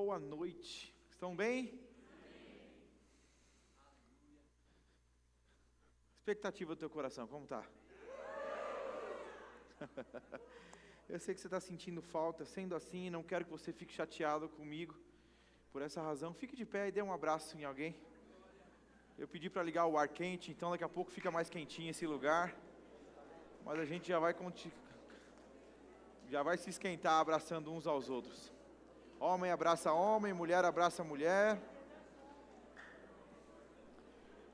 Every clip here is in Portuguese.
boa noite. Estão bem? Expectativa do teu coração, como está? Eu sei que você está sentindo falta, sendo assim, não quero que você fique chateado comigo. Por essa razão, fique de pé e dê um abraço em alguém. Eu pedi para ligar o ar quente, então daqui a pouco fica mais quentinho esse lugar. Mas a gente já vai se esquentar abraçando uns aos outros. Homem abraça homem, mulher abraça mulher.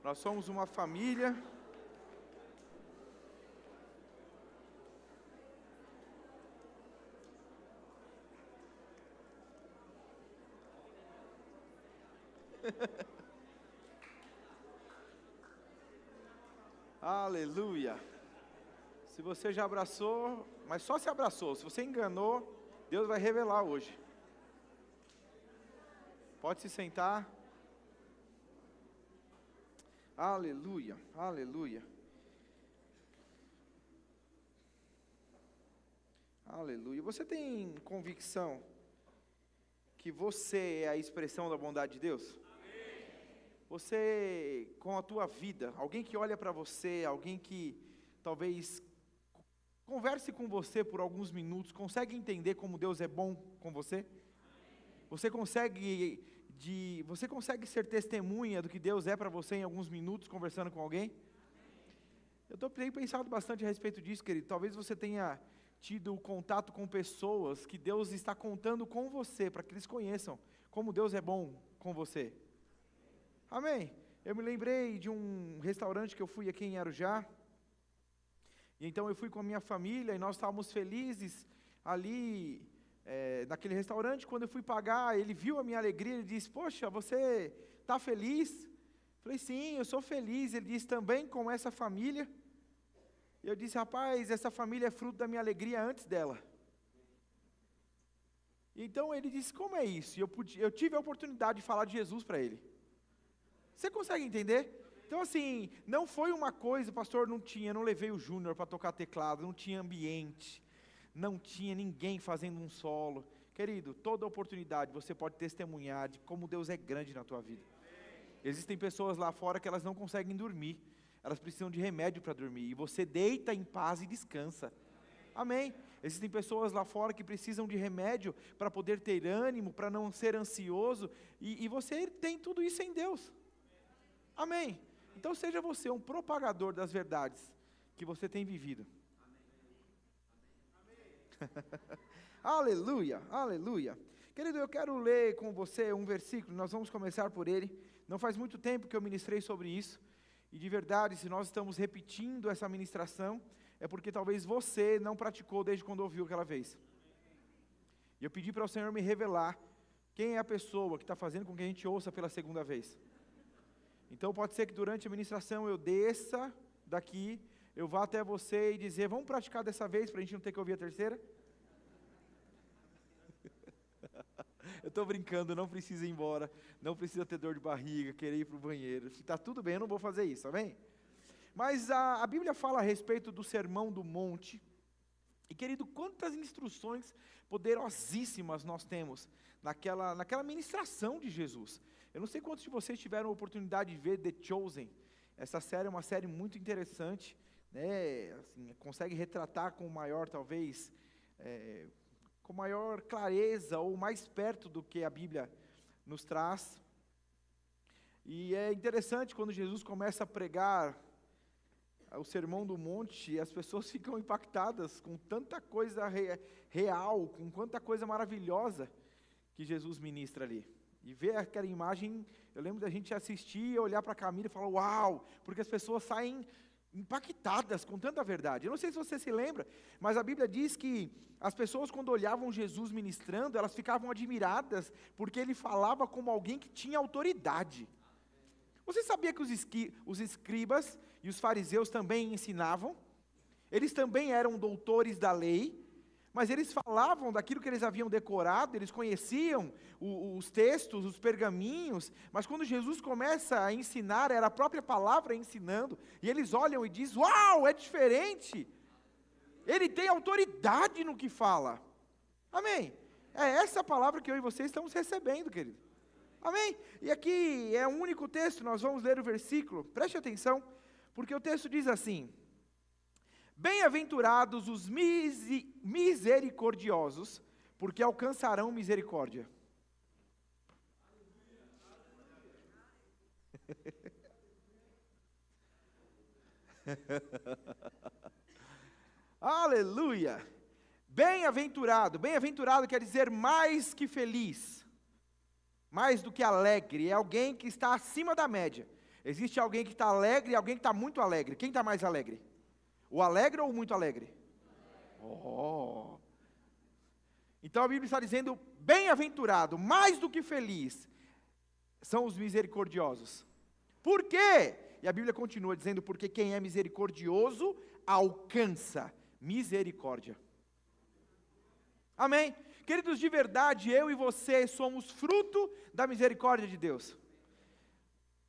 Nós somos uma família. Aleluia. Se você já abraçou, mas só se abraçou, se você enganou, Deus vai revelar hoje. Pode se sentar. Aleluia, aleluia. Aleluia. Você tem convicção que você é a expressão da bondade de Deus? Amém. Você, com a tua vida, alguém que olha para você, alguém que talvez converse com você por alguns minutos, consegue entender como Deus é bom com você? Amém. Você consegue ser testemunha do que Deus é para você em alguns minutos, conversando com alguém? Eu tenho pensado bastante a respeito disso, querido. Talvez você tenha tido contato com pessoas que Deus está contando com você, para que eles conheçam como Deus é bom com você. Amém? Eu me lembrei de um restaurante que eu fui aqui em Arujá, e então eu fui com a minha família, e nós estávamos felizes ali, naquele restaurante. Quando eu fui pagar, ele viu a minha alegria, ele disse: poxa, você está feliz? Eu falei: sim, eu sou feliz. Ele disse: também com essa família? Eu disse: rapaz, essa família é fruto da minha alegria antes dela. Então ele disse: como é isso? E eu tive a oportunidade de falar de Jesus para ele. Você consegue entender? Então assim, não foi uma coisa, pastor, não levei o Júnior para tocar teclado, não tinha ambiente, não tinha ninguém fazendo um solo. Querido, toda oportunidade você pode testemunhar de como Deus é grande na tua vida. Existem pessoas lá fora que elas não conseguem dormir, elas precisam de remédio para dormir, e você deita em paz e descansa. Amém? Existem pessoas lá fora que precisam de remédio para poder ter ânimo, para não ser ansioso, e você tem tudo isso em Deus. Amém? Então seja você um propagador das verdades que você tem vivido. Aleluia, aleluia. Querido, eu quero ler com você um versículo, nós vamos começar por ele. Não faz muito tempo que eu ministrei sobre isso, e de verdade, se nós estamos repetindo essa ministração, é porque talvez você não praticou desde quando ouviu aquela vez. E eu pedi para o Senhor me revelar quem é a pessoa que está fazendo com que a gente ouça pela segunda vez. Então pode ser que durante a ministração eu desça daqui, eu vá até você e dizer: vamos praticar dessa vez para a gente não ter que ouvir a terceira? Eu estou brincando, não precisa ir embora, não precisa ter dor de barriga, querer ir para o banheiro. Se está tudo bem, eu não vou fazer isso, amém? Mas a Bíblia fala a respeito do Sermão do Monte. E querido, quantas instruções poderosíssimas nós temos naquela ministração de Jesus. Eu não sei quantos de vocês tiveram a oportunidade de ver The Chosen. Essa série é uma série muito interessante, né? Assim, consegue retratar com maior, talvez, com maior clareza, ou mais perto do que a Bíblia nos traz. E é interessante quando Jesus começa a pregar o Sermão do Monte, as pessoas ficam impactadas com tanta coisa real, com quanta coisa maravilhosa que Jesus ministra ali. E ver aquela imagem, eu lembro da gente assistir e olhar para a Camila e falar: uau, porque as pessoas saem impactadas com tanta verdade. Eu não sei se você se lembra, mas a Bíblia diz que as pessoas, quando olhavam Jesus ministrando, elas ficavam admiradas, porque ele falava como alguém que tinha autoridade. Você sabia que os escribas e os fariseus também ensinavam? Eles também eram doutores da lei, mas eles falavam daquilo que eles haviam decorado, eles conheciam os textos, os pergaminhos, mas quando Jesus começa a ensinar, era a própria palavra ensinando, e eles olham e dizem: uau, é diferente, ele tem autoridade no que fala. Amém? É essa palavra que eu e você estamos recebendo, querido. Amém? E aqui é um único texto, nós vamos ler o versículo, preste atenção, porque o texto diz assim: bem-aventurados os misericordiosos, porque alcançarão misericórdia. Aleluia! Bem-aventurado, bem-aventurado quer dizer mais que feliz, mais do que alegre, é alguém que está acima da média. Existe alguém que está alegre e alguém que está muito alegre. Quem está mais alegre? O alegre ou o muito alegre? Oh! Então a Bíblia está dizendo, bem-aventurado, mais do que feliz, são os misericordiosos. Por quê? E a Bíblia continua dizendo, porque quem é misericordioso, alcança misericórdia. Amém? Queridos, de verdade, eu e você somos fruto da misericórdia de Deus.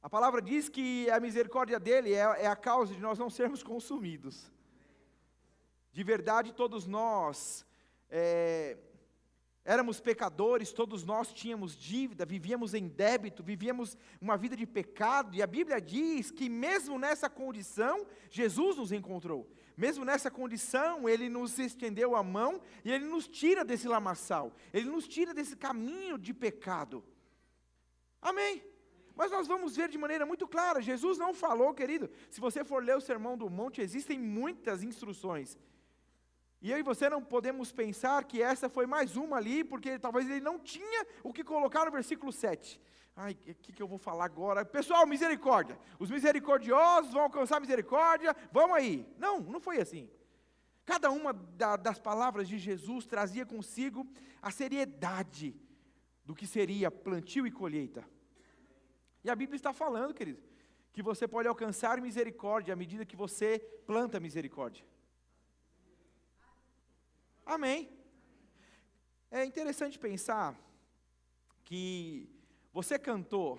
A palavra diz que a misericórdia dele é a causa de nós não sermos consumidos. De verdade, todos nós éramos pecadores, todos nós tínhamos dívida, vivíamos em débito, vivíamos uma vida de pecado, e a Bíblia diz que mesmo nessa condição, Jesus nos encontrou. Mesmo nessa condição, Ele nos estendeu a mão, e Ele nos tira desse lamaçal, Ele nos tira desse caminho de pecado. Amém? Mas nós vamos ver de maneira muito clara, Jesus não falou, querido, se você for ler o Sermão do Monte, existem muitas instruções. E eu e você não podemos pensar que essa foi mais uma ali, porque talvez ele não tinha o que colocar no versículo 7. Ai, o que eu vou falar agora? Pessoal, misericórdia. Os misericordiosos vão alcançar misericórdia, vamos aí. Não foi assim. Cada uma das palavras de Jesus trazia consigo a seriedade do que seria plantio e colheita. E a Bíblia está falando, querido, que você pode alcançar misericórdia à medida que você planta misericórdia. Amém. É interessante pensar que você cantou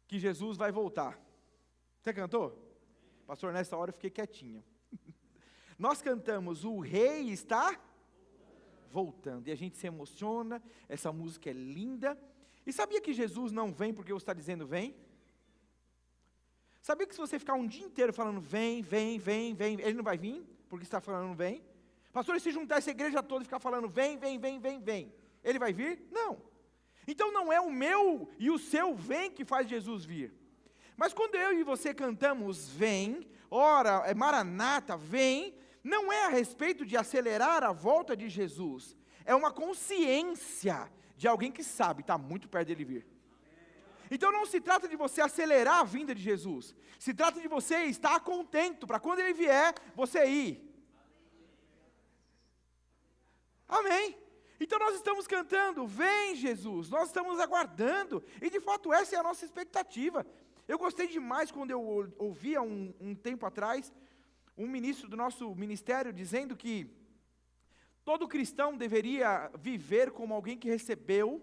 que Jesus vai voltar. Você cantou? Pastor, nessa hora eu fiquei quietinho. Nós cantamos, o rei está voltando. E a gente se emociona, essa música é linda. E sabia que Jesus não vem porque você está dizendo vem? Sabia que se você ficar um dia inteiro falando vem, ele não vai vir porque está falando vem? Pastor, e se juntar essa igreja toda e ficar falando vem, ele vai vir? Não. Então não é o meu e o seu vem que faz Jesus vir. Mas quando eu e você cantamos vem, ora, Maranata, vem, não é a respeito de acelerar a volta de Jesus, é uma consciência de alguém que sabe, está muito perto dele vir. Então não se trata de você acelerar a vinda de Jesus, se trata de você estar contento, para quando ele vier, você ir. Amém? Então nós estamos cantando, vem Jesus, nós estamos aguardando, e de fato essa é a nossa expectativa. Eu gostei demais quando eu ouvi há um tempo atrás, um ministro do nosso ministério dizendo que todo cristão deveria viver como alguém que recebeu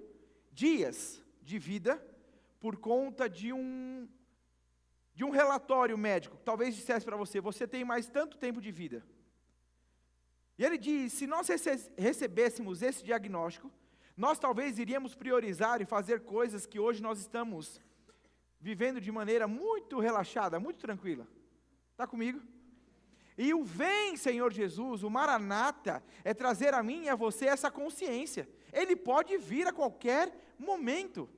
dias de vida por conta de um relatório médico, que talvez dissesse para você, você tem mais tanto tempo de vida. E ele diz, se nós recebêssemos esse diagnóstico, nós talvez iríamos priorizar e fazer coisas que hoje nós estamos vivendo de maneira muito relaxada, muito tranquila. Está comigo? E o vem, Senhor Jesus, o Maranata, é trazer a mim e a você essa consciência. Ele pode vir a qualquer momento.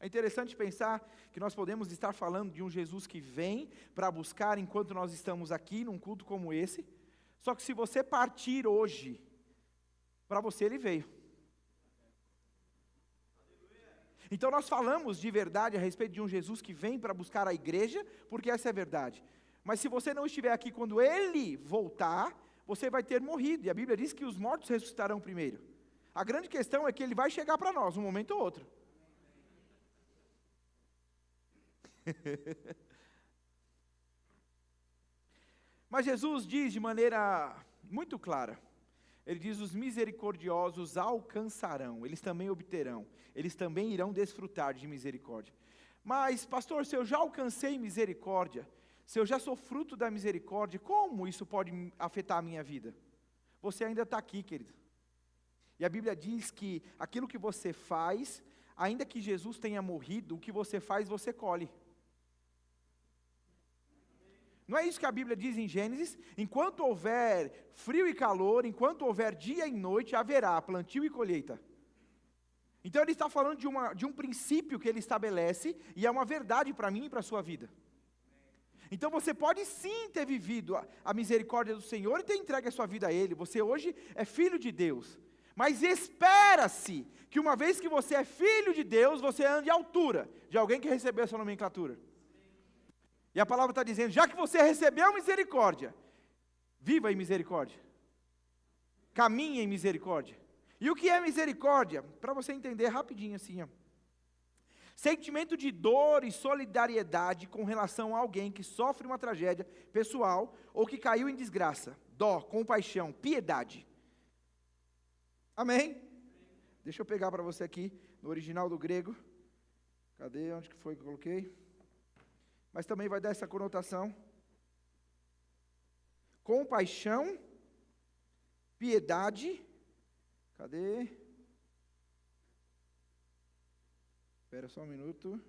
É interessante pensar que nós podemos estar falando de um Jesus que vem para buscar enquanto nós estamos aqui num culto como esse, só que se você partir hoje, para você ele veio. Então nós falamos de verdade a respeito de um Jesus que vem para buscar a igreja, porque essa é a verdade. Mas se você não estiver aqui quando ele voltar, você vai ter morrido, e a Bíblia diz que os mortos ressuscitarão primeiro. A grande questão é que ele vai chegar para nós, um momento ou outro. Mas Jesus diz de maneira muito clara, ele diz, os misericordiosos alcançarão, eles também obterão, eles também irão desfrutar de misericórdia. Mas pastor, se eu já alcancei misericórdia, Se eu já sou fruto da misericórdia, como isso pode afetar a minha vida? Você ainda está aqui, querido. E a Bíblia diz que aquilo que você faz, ainda que Jesus tenha morrido, o que você faz, você colhe. Não é isso que a Bíblia diz em Gênesis? Enquanto houver frio e calor, enquanto houver dia e noite, haverá plantio e colheita. Então ele está falando de um princípio que ele estabelece, e é uma verdade para mim e para a sua vida. Então você pode sim ter vivido a misericórdia do Senhor e ter entregue a sua vida a Ele. Você hoje é filho de Deus. Mas espera-se que uma vez que você é filho de Deus, você ande à altura de alguém que recebeu essa nomenclatura. E a palavra está dizendo, já que você recebeu misericórdia, viva em misericórdia. Caminhe em misericórdia. E o que é misericórdia? Para você entender rapidinho assim, ó. Sentimento de dor e solidariedade com relação a alguém que sofre uma tragédia pessoal ou que caiu em desgraça. Dó, compaixão, piedade. Amém? Deixa eu pegar para você aqui, no original do grego. Cadê? Onde que foi que eu coloquei? Mas também vai dar essa conotação. Compaixão, piedade. Cadê? Espera só um minuto.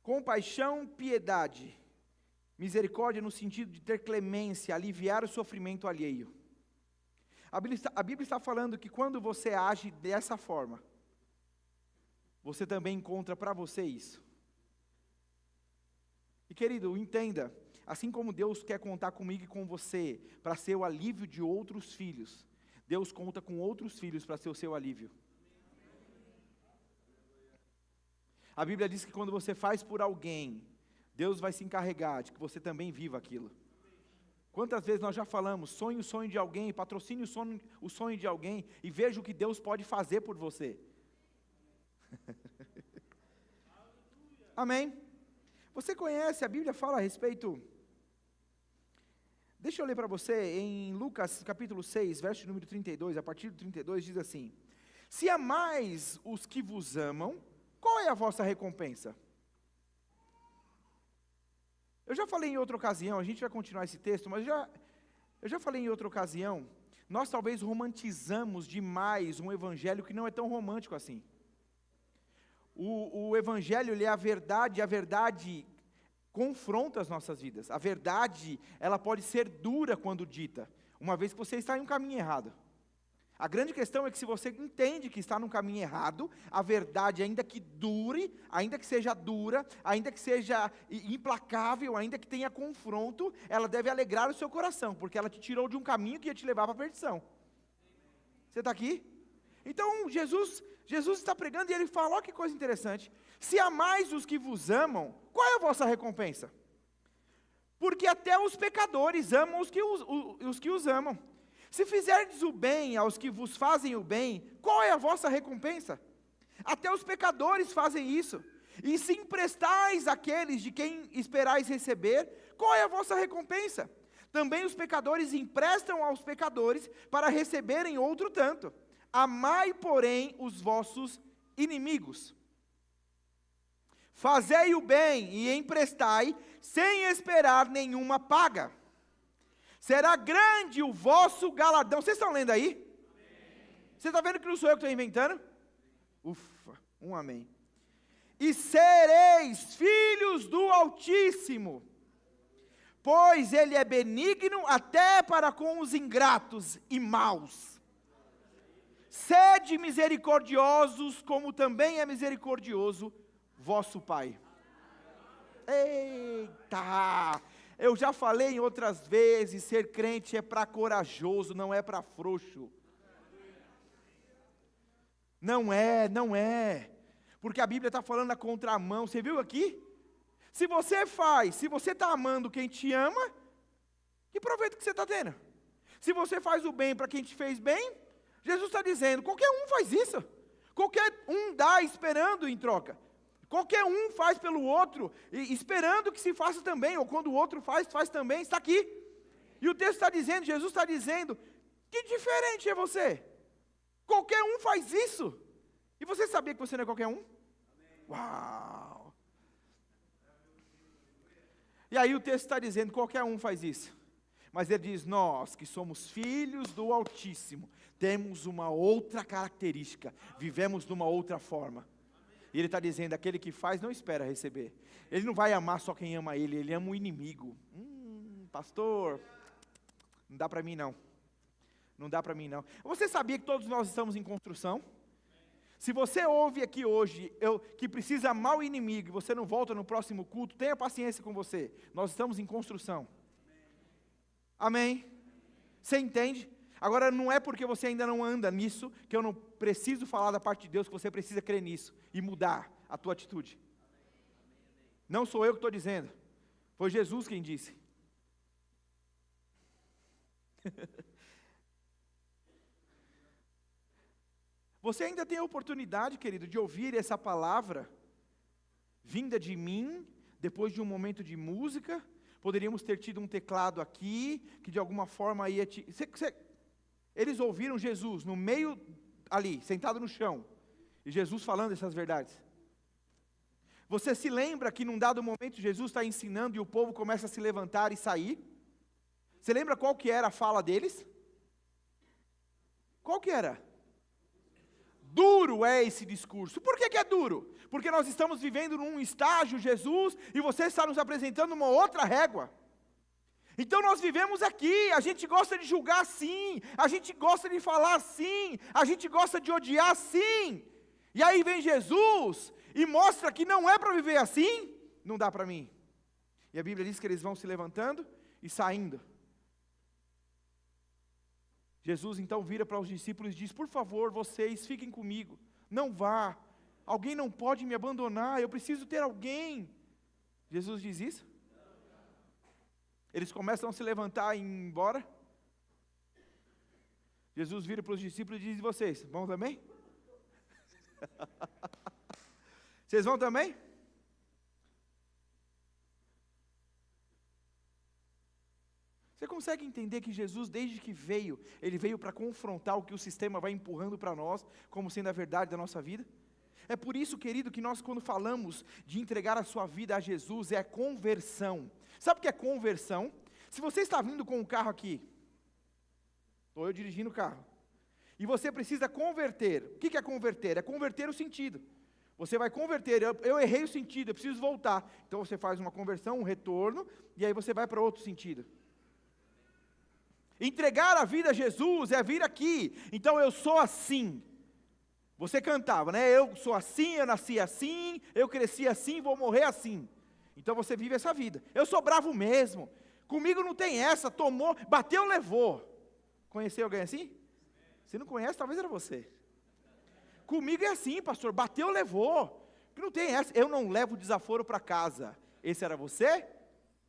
Compaixão, piedade. Misericórdia no sentido de ter clemência, aliviar o sofrimento alheio. A Bíblia está falando que quando você age dessa forma, você também encontra para você isso. E querido, entenda, assim como Deus quer contar comigo e com você para ser o alívio de outros filhos, Deus conta com outros filhos para ser o seu alívio. A Bíblia diz que quando você faz por alguém, Deus vai se encarregar de que você também viva aquilo. Quantas vezes nós já falamos, sonhe o sonho de alguém, patrocine o sonho de alguém e veja o que Deus pode fazer por você. Amém? Você conhece, a Bíblia fala a respeito... Deixa eu ler para você, em Lucas capítulo 6, verso número 32, a partir do 32 diz assim: se amais os que vos amam, qual é a vossa recompensa? Eu já falei em outra ocasião, a gente vai continuar esse texto, mas eu já falei em outra ocasião, nós talvez romantizamos demais um evangelho que não é tão romântico assim. O evangelho, ele é a verdade confronta as nossas vidas. A verdade, ela pode ser dura quando dita, uma vez que você está em um caminho errado. A grande questão é que se você entende que está num caminho errado, a verdade, ainda que dure, ainda que seja dura, ainda que seja implacável, ainda que tenha confronto, ela deve alegrar o seu coração, porque ela te tirou de um caminho que ia te levar para a perdição. Você está aqui? Então, Jesus está pregando e ele fala, olha que coisa interessante, se amais os que vos amam, qual é a vossa recompensa? Porque até os pecadores amam os que os amam. Se fizerdes o bem aos que vos fazem o bem, qual é a vossa recompensa? Até os pecadores fazem isso. E se emprestais àqueles de quem esperais receber, qual é a vossa recompensa? Também os pecadores emprestam aos pecadores para receberem outro tanto. Amai, porém, os vossos inimigos. Fazei o bem e emprestai, sem esperar nenhuma paga. Será grande o vosso galardão. Vocês estão lendo aí? Você está vendo que não sou eu que estou inventando? Ufa, um amém. E sereis filhos do Altíssimo, pois Ele é benigno até para com os ingratos e maus. Sede misericordiosos, como também é misericordioso vosso Pai. Eita! Eu já falei em outras vezes, ser crente é para corajoso, não é para frouxo. Não é. Porque a Bíblia está falando na contramão, você viu aqui? Se você está amando quem te ama, que proveito que você está tendo? Se você faz o bem para quem te fez bem, Jesus está dizendo, qualquer um faz isso. Qualquer um dá esperando em troca. Qualquer um faz pelo outro, esperando que se faça também, ou quando o outro faz também, está aqui. E o texto está dizendo, Jesus está dizendo, que diferente é você? Qualquer um faz isso. E você sabia que você não é qualquer um? Uau! E aí o texto está dizendo, qualquer um faz isso. Mas ele diz, nós que somos filhos do Altíssimo, temos uma outra característica, vivemos de uma outra forma. E ele está dizendo, aquele que faz não espera receber. Ele não vai amar só quem ama ele, ele ama o inimigo. Pastor, não dá para mim não. Não dá para mim não. Você sabia que todos nós estamos em construção? Se você ouve aqui hoje, que precisa amar o inimigo, e você não volta no próximo culto, tenha paciência com você. Nós estamos em construção. Amém? Você entende? Agora, não é porque você ainda não anda nisso, que eu não preciso falar da parte de Deus, que você precisa crer nisso, e mudar a tua atitude. Não sou eu que estou dizendo, foi Jesus quem disse. Você ainda tem a oportunidade, querido, de ouvir essa palavra, vinda de mim, depois de um momento de música. Poderíamos ter tido um teclado aqui, que de alguma forma ia te... Eles ouviram Jesus no meio ali, sentado no chão, e Jesus falando essas verdades. Você se lembra que num dado momento Jesus está ensinando e o povo começa a se levantar e sair? Você lembra qual que era a fala deles? Qual que era? Duro é esse discurso. Por que é duro? Porque nós estamos vivendo num estágio, Jesus, e você está nos apresentando uma outra régua. Então nós vivemos aqui, a gente gosta de julgar assim, a gente gosta de falar assim, a gente gosta de odiar assim. E aí vem Jesus e mostra que não é para viver assim, não dá para mim. E a Bíblia diz que eles vão se levantando e saindo. Jesus então vira para os discípulos e diz, por favor, vocês fiquem comigo, não vá, alguém não pode me abandonar, eu preciso ter alguém. Jesus diz isso? Eles começam a se levantar e ir embora. Jesus vira para os discípulos e diz, e vocês, vão também? Vocês vão também? Você consegue entender que Jesus, desde que veio, ele veio para confrontar o que o sistema vai empurrando para nós, como sendo a verdade da nossa vida? É por isso, querido, que nós quando falamos de entregar a sua vida a Jesus, é conversão. Sabe o que é conversão? Se você está vindo com um carro aqui, estou eu dirigindo o carro, e você precisa converter, o que é converter? É converter o sentido. Você vai converter, eu errei o sentido, eu preciso voltar. Então você faz uma conversão, um retorno, e aí você vai para outro sentido. Entregar a vida a Jesus é vir aqui, então eu sou assim. Você cantava, né? Eu sou assim, eu nasci assim, eu cresci assim, vou morrer assim. Então você vive essa vida. Eu sou bravo mesmo, comigo não tem essa, tomou, bateu, levou. Conheceu alguém assim? Se não conhece, talvez era você. Comigo é assim, pastor, bateu, levou. Não tem essa, eu não levo desaforo para casa. Esse era você?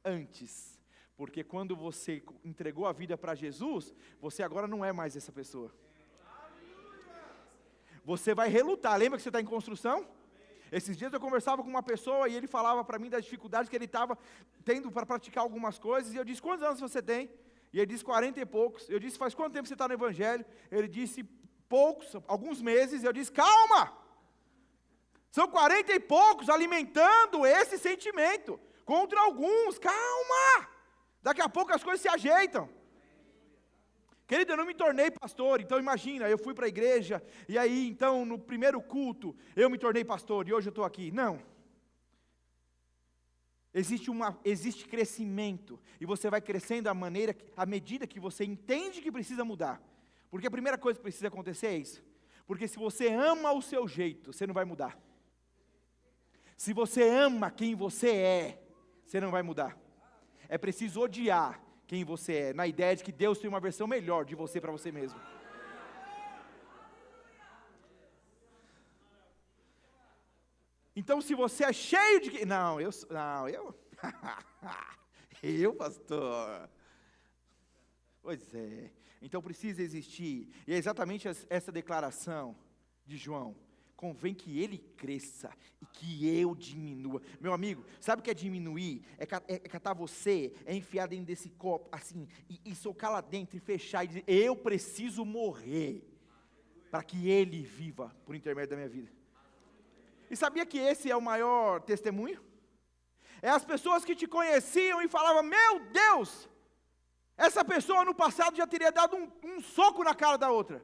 Antes. Porque quando você entregou a vida para Jesus, você agora não é mais essa pessoa. Você vai relutar. Lembra que você está em construção? Esses dias eu conversava com uma pessoa e ele falava para mim das dificuldades que ele estava tendo para praticar algumas coisas. E eu disse, quantos anos você tem? E ele disse, 40 e poucos. Eu disse, faz quanto tempo você está no Evangelho? Ele disse, poucos, alguns meses. Eu disse, calma! São 40 e poucos alimentando esse sentimento. Contra alguns, calma! Daqui a pouco as coisas se ajeitam. Querido, eu não me tornei pastor, então imagina, eu fui para a igreja, e aí então no primeiro culto, eu me tornei pastor, e hoje eu estou aqui. Não. Existe crescimento, e você vai crescendo à medida que você entende que precisa mudar. Porque a primeira coisa que precisa acontecer é isso. Porque se você ama o seu jeito, você não vai mudar. Se você ama quem você é, você não vai mudar. É preciso odiar quem você é, na ideia de que Deus tem uma versão melhor de você para você mesmo. Então, se você é cheio de... eu, pastor. Pois é. Então precisa existir. E é exatamente essa declaração de João. Convém que ele cresça e que eu diminua. Meu amigo, sabe o que é diminuir? É catar você, é enfiar dentro desse copo, assim, e socar lá dentro e fechar e dizer, eu preciso morrer, para que ele viva por intermédio da minha vida. E sabia que esse é o maior testemunho? É as pessoas que te conheciam e falavam, meu Deus, essa pessoa no passado já teria dado um soco na cara da outra.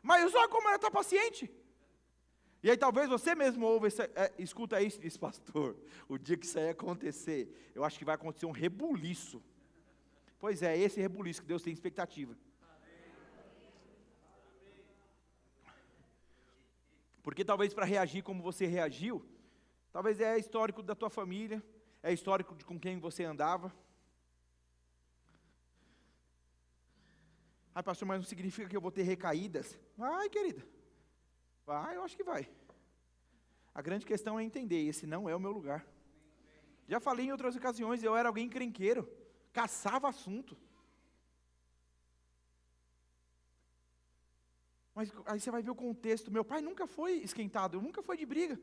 Mas olha como ela está paciente. E aí talvez você mesmo escuta isso e diz, pastor, o dia que isso aí acontecer, eu acho que vai acontecer um rebuliço. Pois é, esse rebuliço que Deus tem expectativa. Porque talvez para reagir como você reagiu, talvez é histórico da tua família, é histórico de com quem você andava. Ai, pastor, mas não significa que eu vou ter recaídas? Vai, querida. Vai, eu acho que vai. A grande questão é entender, esse não é o meu lugar. Já falei em outras ocasiões, eu era alguém encrenqueiro, caçava assunto. Mas aí você vai ver o contexto, meu pai nunca foi esquentado, nunca foi de briga.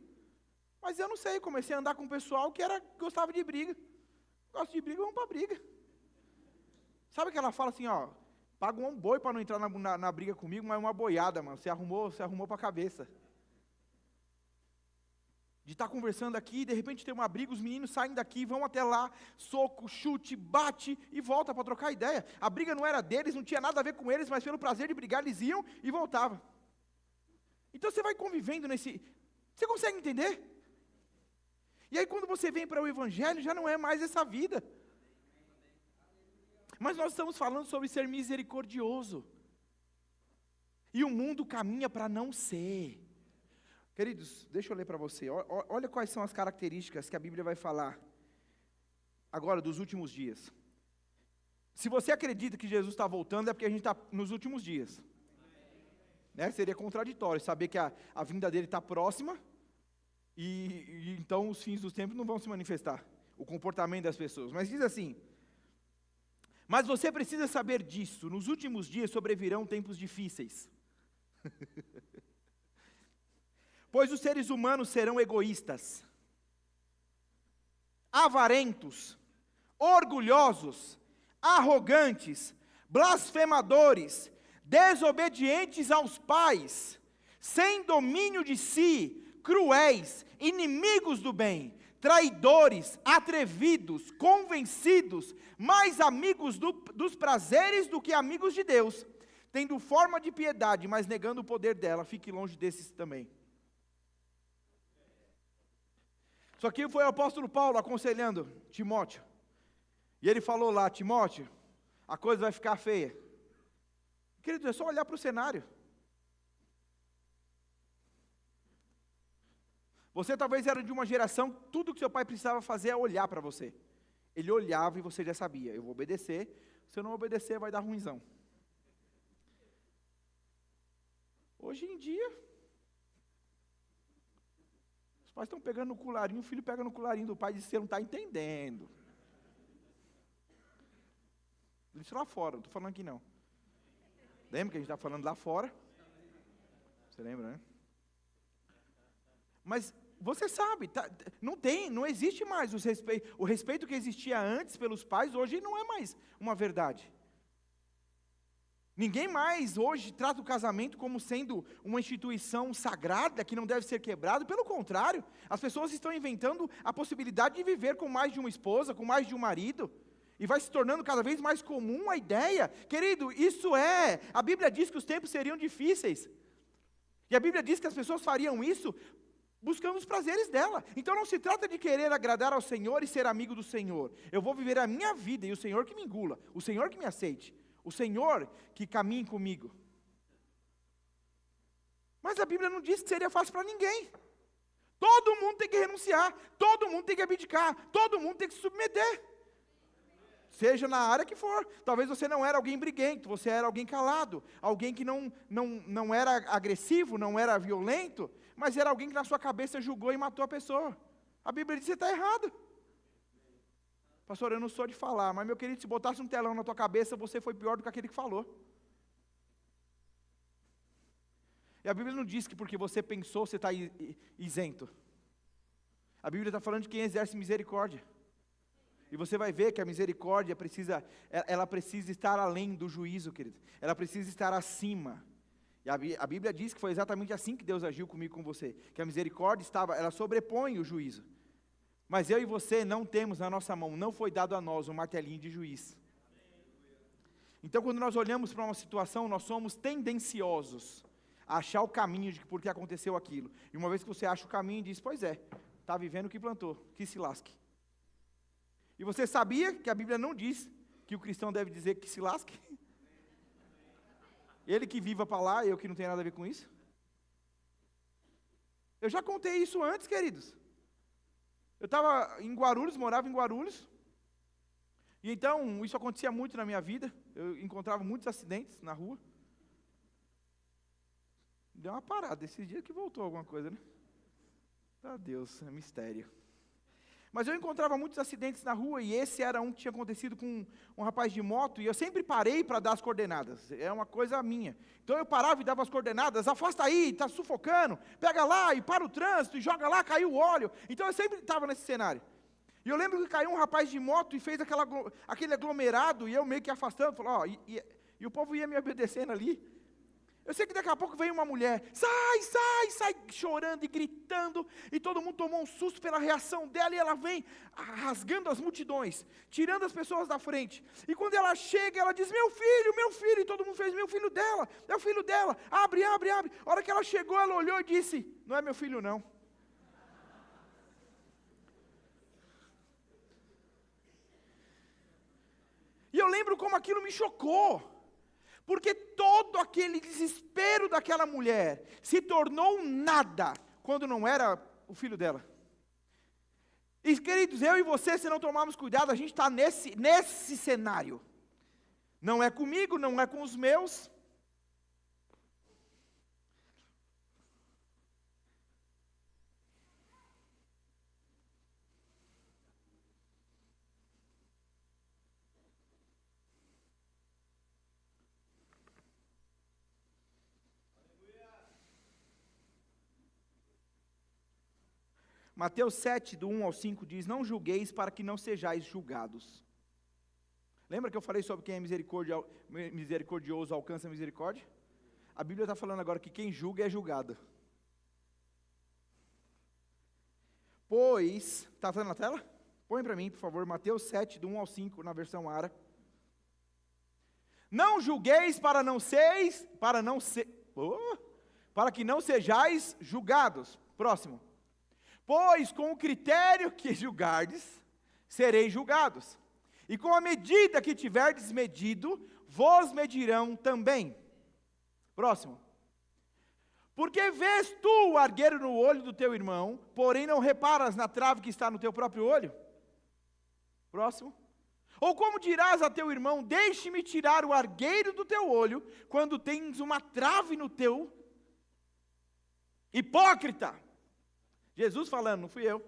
Mas eu não sei, comecei a andar com um pessoal que gostava de briga. Gosto de briga, vamos para briga. Sabe que ela fala assim, ó, paga um boi para não entrar na briga comigo, mas uma boiada, mano, você arrumou para a cabeça. De estar conversando aqui, de repente tem uma briga, os meninos saem daqui, vão até lá, soco, chute, bate e volta para trocar ideia. A briga não era deles, não tinha nada a ver com eles, mas pelo prazer de brigar, eles iam e voltavam. Então você vai convivendo nesse... Você consegue entender? E aí quando você vem para o Evangelho, já não é mais essa vida. Mas nós estamos falando sobre ser misericordioso. E o mundo caminha para não ser. Queridos, deixa eu ler para você. Olha quais são as características que a Bíblia vai falar agora dos últimos dias. Se você acredita que Jesus está voltando, é porque a gente está nos últimos dias. Né? Seria contraditório saber que a vinda dele está próxima e então os fins dos tempos não vão se manifestar. O comportamento das pessoas. Mas diz assim, mas você precisa saber disso, nos últimos dias sobrevirão tempos difíceis. Pois os seres humanos serão egoístas, avarentos, orgulhosos, arrogantes, blasfemadores, desobedientes aos pais, sem domínio de si, cruéis, inimigos do bem, traidores, atrevidos, convencidos, mais amigos dos prazeres do que amigos de Deus, tendo forma de piedade, mas negando o poder dela. Fique longe desses também. Isso aqui foi o apóstolo Paulo aconselhando Timóteo. E ele falou lá, Timóteo, a coisa vai ficar feia. Querido, é só olhar para o cenário. Você talvez era de uma geração, tudo que seu pai precisava fazer é olhar para você. Ele olhava e você já sabia, eu vou obedecer, se eu não obedecer vai dar ruinzão. Hoje em dia, os pais estão pegando no colarinho, o filho pega no colarinho do pai e diz, você não está entendendo. Isso lá fora, não estou falando aqui não. Lembra que a gente está falando lá fora? Você lembra, né? Mas você sabe, não existe mais o respeito que existia antes pelos pais, hoje não é mais uma verdade. Ninguém mais hoje trata o casamento como sendo uma instituição sagrada que não deve ser quebrada, pelo contrário, as pessoas estão inventando a possibilidade de viver com mais de uma esposa, com mais de um marido, e vai se tornando cada vez mais comum a ideia. Querido, a Bíblia diz que os tempos seriam difíceis, e a Bíblia diz que as pessoas fariam isso buscando os prazeres dela. Então não se trata de querer agradar ao Senhor e ser amigo do Senhor. Eu vou viver a minha vida e o Senhor que me engula, o Senhor que me aceite, o Senhor que caminhe comigo. Mas a Bíblia não diz que seria fácil para ninguém. Todo mundo tem que renunciar, todo mundo tem que abdicar, todo mundo tem que se submeter. Seja na área que for. Talvez você não era alguém briguento, você era alguém calado, alguém que não era agressivo, não era violento, mas era alguém que na sua cabeça julgou e matou a pessoa. A Bíblia diz que você está errado. Pastor, eu não sou de falar, mas meu querido, se botasse um telão na tua cabeça, você foi pior do que aquele que falou. E a Bíblia não diz que porque você pensou, você está isento. A Bíblia está falando de quem exerce misericórdia. E você vai ver que a misericórdia ela precisa estar além do juízo, querido. Ela precisa estar acima. E a Bíblia diz que foi exatamente assim que Deus agiu comigo e com você. Que a misericórdia ela sobrepõe o juízo. Mas eu e você não temos na nossa mão, não foi dado a nós um martelinho de juiz. Então quando nós olhamos para uma situação, nós somos tendenciosos a achar o caminho de por que aconteceu aquilo. E uma vez que você acha o caminho, diz, pois é, está vivendo o que plantou, que se lasque. E você sabia que a Bíblia não diz que o cristão deve dizer que se lasque? Ele que viva para lá, eu que não tenho nada a ver com isso? Eu já contei isso antes, queridos. Eu estava em Guarulhos, morava em Guarulhos, e então isso acontecia muito na minha vida, eu encontrava muitos acidentes na rua. Deu uma parada, esses dias que voltou alguma coisa, né? Ah, Deus, é mistério. Mas eu encontrava muitos acidentes na rua, e esse era um que tinha acontecido com um rapaz de moto, e eu sempre parei para dar as coordenadas, é uma coisa minha. Então eu parava e dava as coordenadas, afasta aí, está sufocando, pega lá e para o trânsito, e joga lá, caiu o óleo. Então eu sempre estava nesse cenário. E eu lembro que caiu um rapaz de moto e fez aquele aglomerado, e eu meio que afastando, falou, ó, e o povo ia me obedecendo ali. Eu sei que daqui a pouco veio uma mulher, sai, chorando e gritando, e todo mundo tomou um susto pela reação dela, e ela vem rasgando as multidões, tirando as pessoas da frente. E quando ela chega, ela diz, meu filho, e todo mundo fez, meu filho dela, é o filho dela, abre. A hora que ela chegou, ela olhou e disse, não é meu filho não. E eu lembro como aquilo me chocou. Porque todo aquele desespero daquela mulher se tornou nada quando não era o filho dela. E queridos, eu e você, se não tomarmos cuidado, a gente está nesse cenário. Não é comigo, não é com os meus. Mateus 7, do 1 ao 5 diz, não julgueis para que não sejais julgados. Lembra que eu falei sobre quem é misericordioso alcança a misericórdia? A Bíblia está falando agora que quem julga é julgado. Pois, está vendo na tela? Põe para mim, por favor, Mateus 7, do 1 ao 5, na versão Ara. Não julgueis para que não sejais julgados. Próximo. Pois com o critério que julgardes, sereis julgados. E com a medida que tiverdes medido, vos medirão também. Próximo. Porque vês tu o argueiro no olho do teu irmão, porém não reparas na trave que está no teu próprio olho? Próximo. Ou como dirás a teu irmão, deixe-me tirar o argueiro do teu olho, quando tens uma trave no teu? Hipócrita! Jesus falando, não fui eu.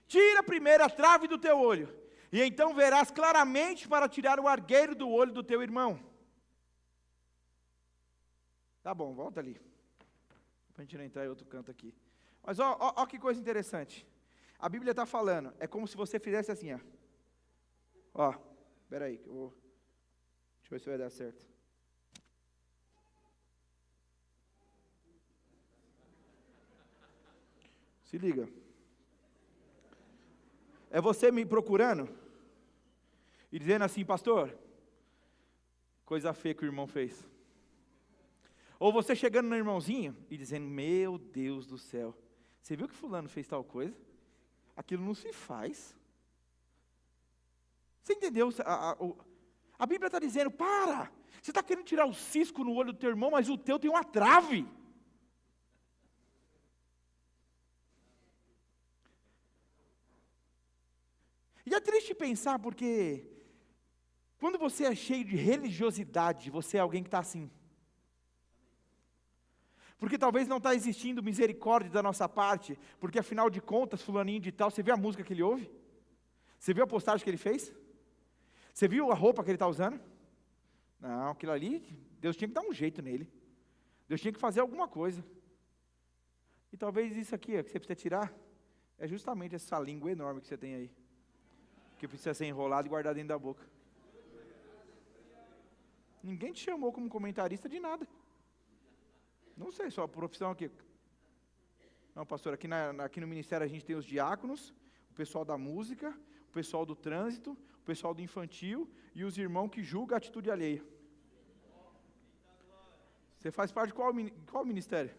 Tira primeiro a trave do teu olho, e então verás claramente para tirar o argueiro do olho do teu irmão. Tá bom, volta ali. Para a gente não entrar em outro canto aqui. Mas ó que coisa interessante. A Bíblia está falando, é como se você fizesse assim, ó. Ó, espera aí, deixa eu ver se vai dar certo. Se liga. É você me procurando e dizendo assim, pastor, coisa feia que o irmão fez. Ou você chegando no irmãozinho e dizendo, meu Deus do céu, você viu que fulano fez tal coisa? Aquilo não se faz. Você entendeu? A Bíblia está dizendo, para, você está querendo tirar o cisco no olho do teu irmão, mas o teu tem uma trave. E é triste pensar porque, quando você é cheio de religiosidade, você é alguém que está assim. Porque talvez não está existindo misericórdia da nossa parte, porque afinal de contas, fulaninho de tal, você viu a música que ele ouve? Você viu a postagem que ele fez? Você viu a roupa que ele está usando? Não, aquilo ali, Deus tinha que dar um jeito nele. Deus tinha que fazer alguma coisa. E talvez isso aqui, ó, que você precisa tirar, é justamente essa língua enorme que você tem aí. Que precisa ser enrolado e guardado dentro da boca. Ninguém te chamou como comentarista de nada. Não sei, sua profissão aqui. Não, pastor, aqui no ministério a gente tem os diáconos, o pessoal da música, o pessoal do trânsito, o pessoal do infantil e os irmãos que julgam a atitude alheia. Você faz parte de qual ministério?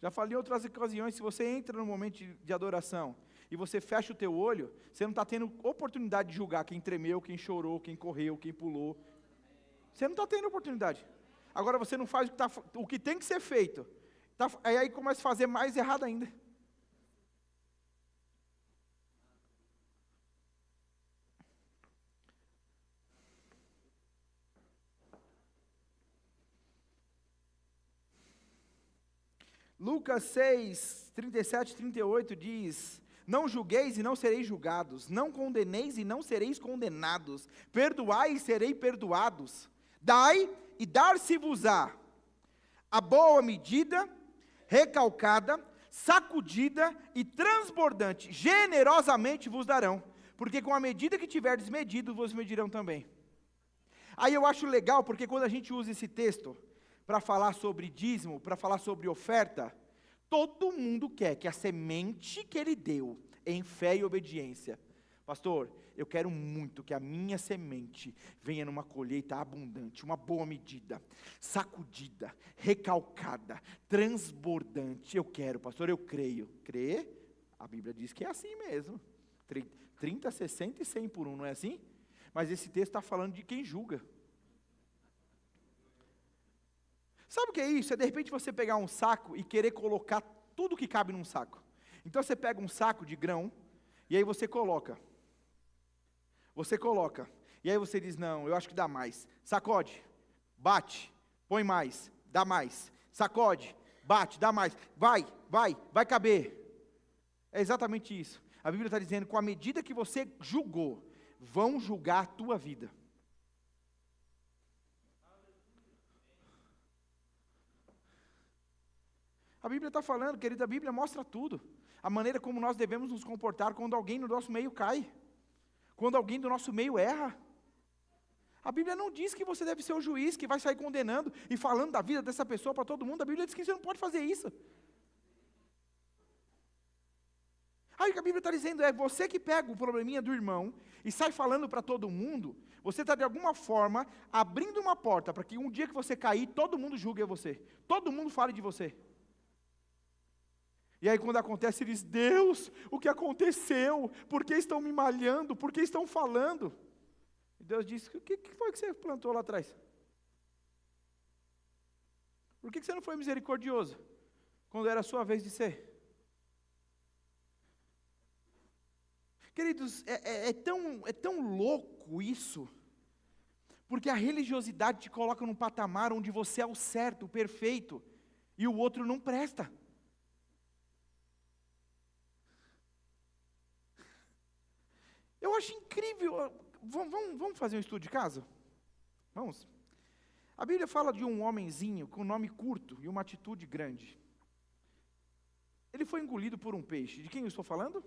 Já falei em outras ocasiões, se você entra no momento de adoração e você fecha o teu olho, você não está tendo oportunidade de julgar quem tremeu, quem chorou, quem correu, quem pulou. Você não está tendo oportunidade. Agora você não faz o que tem que ser feito. Aí começa a fazer mais errado ainda. Lucas 6, 37 e 38 diz: não julgueis e não sereis julgados, não condeneis e não sereis condenados, perdoai e serei perdoados, dai e dar-se-vos-á, a boa medida, recalcada, sacudida e transbordante, generosamente vos darão, porque com a medida que tiverdes medido, vos medirão também. Aí eu acho legal, porque quando a gente usa esse texto para falar sobre dízimo, para falar sobre oferta, todo mundo quer que a semente que ele deu em fé e obediência, pastor, eu quero muito que a minha semente venha numa colheita abundante, uma boa medida, sacudida, recalcada, transbordante. Eu quero, pastor, eu creio. Crer? A Bíblia diz que é assim mesmo. 30, 60 e 100 por um, não é assim? Mas esse texto está falando de quem julga. Sabe o que é isso? É de repente você pegar um saco e querer colocar tudo que cabe num saco. Então você pega um saco de grão, e aí você coloca. E aí você diz, não, eu acho que dá mais. Sacode, bate, põe mais, dá mais. Sacode, bate, dá mais. Vai caber. É exatamente isso. A Bíblia está dizendo, com a medida que você julgou, vão julgar a tua vida. A Bíblia está falando, querida, a Bíblia mostra tudo. A maneira como nós devemos nos comportar quando alguém no nosso meio cai. Quando alguém do nosso meio erra. A Bíblia não diz que você deve ser o juiz que vai sair condenando e falando da vida dessa pessoa para todo mundo. A Bíblia diz que você não pode fazer isso. Aí o que a Bíblia está dizendo é, você que pega o probleminha do irmão e sai falando para todo mundo, você está de alguma forma abrindo uma porta para que um dia que você cair, todo mundo julgue você. Todo mundo fale de você. E aí quando acontece, ele diz, Deus, o que aconteceu? Por que estão me malhando? Por que estão falando? E Deus diz, o que foi que você plantou lá atrás? Por que você não foi misericordioso? Quando era a sua vez de ser? Queridos, é tão louco isso, porque a religiosidade te coloca num patamar onde você é o certo, o perfeito, e o outro não presta. Eu acho incrível. Vamos fazer um estudo de caso? Vamos. A Bíblia fala de um homenzinho com nome curto e uma atitude grande. Ele foi engolido por um peixe. De quem eu estou falando?